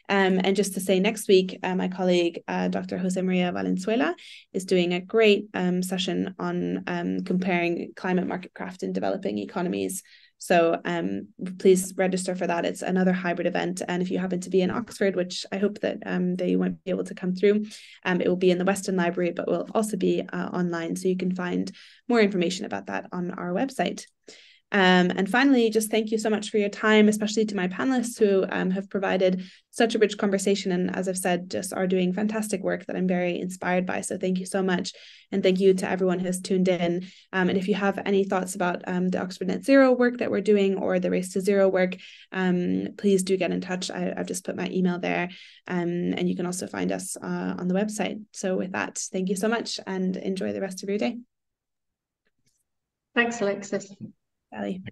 Speaker 1: And just to say, next week, my colleague, Dr. Jose Maria Valenzuela, is doing a great session on comparing climate marketcraft in developing economies. So please register for that. It's another hybrid event. And if you happen to be in Oxford, which I hope that you might be able to come through, it will be in the Weston Library, but will also be online. So you can find more information about that on our website. And finally, just thank you so much for your time, especially to my panelists who have provided such a rich conversation. And as I've said, just are doing fantastic work that I'm very inspired by. So thank you so much. And thank you to everyone who's tuned in. And if you have any thoughts about the Oxford Net Zero work that we're doing, or the Race to Zero work, please do get in touch. I've just put my email there. And you can also find us on the website. So with that, thank you so much and enjoy the rest of your day.
Speaker 3: Thanks, Alexis.
Speaker 1: Sally.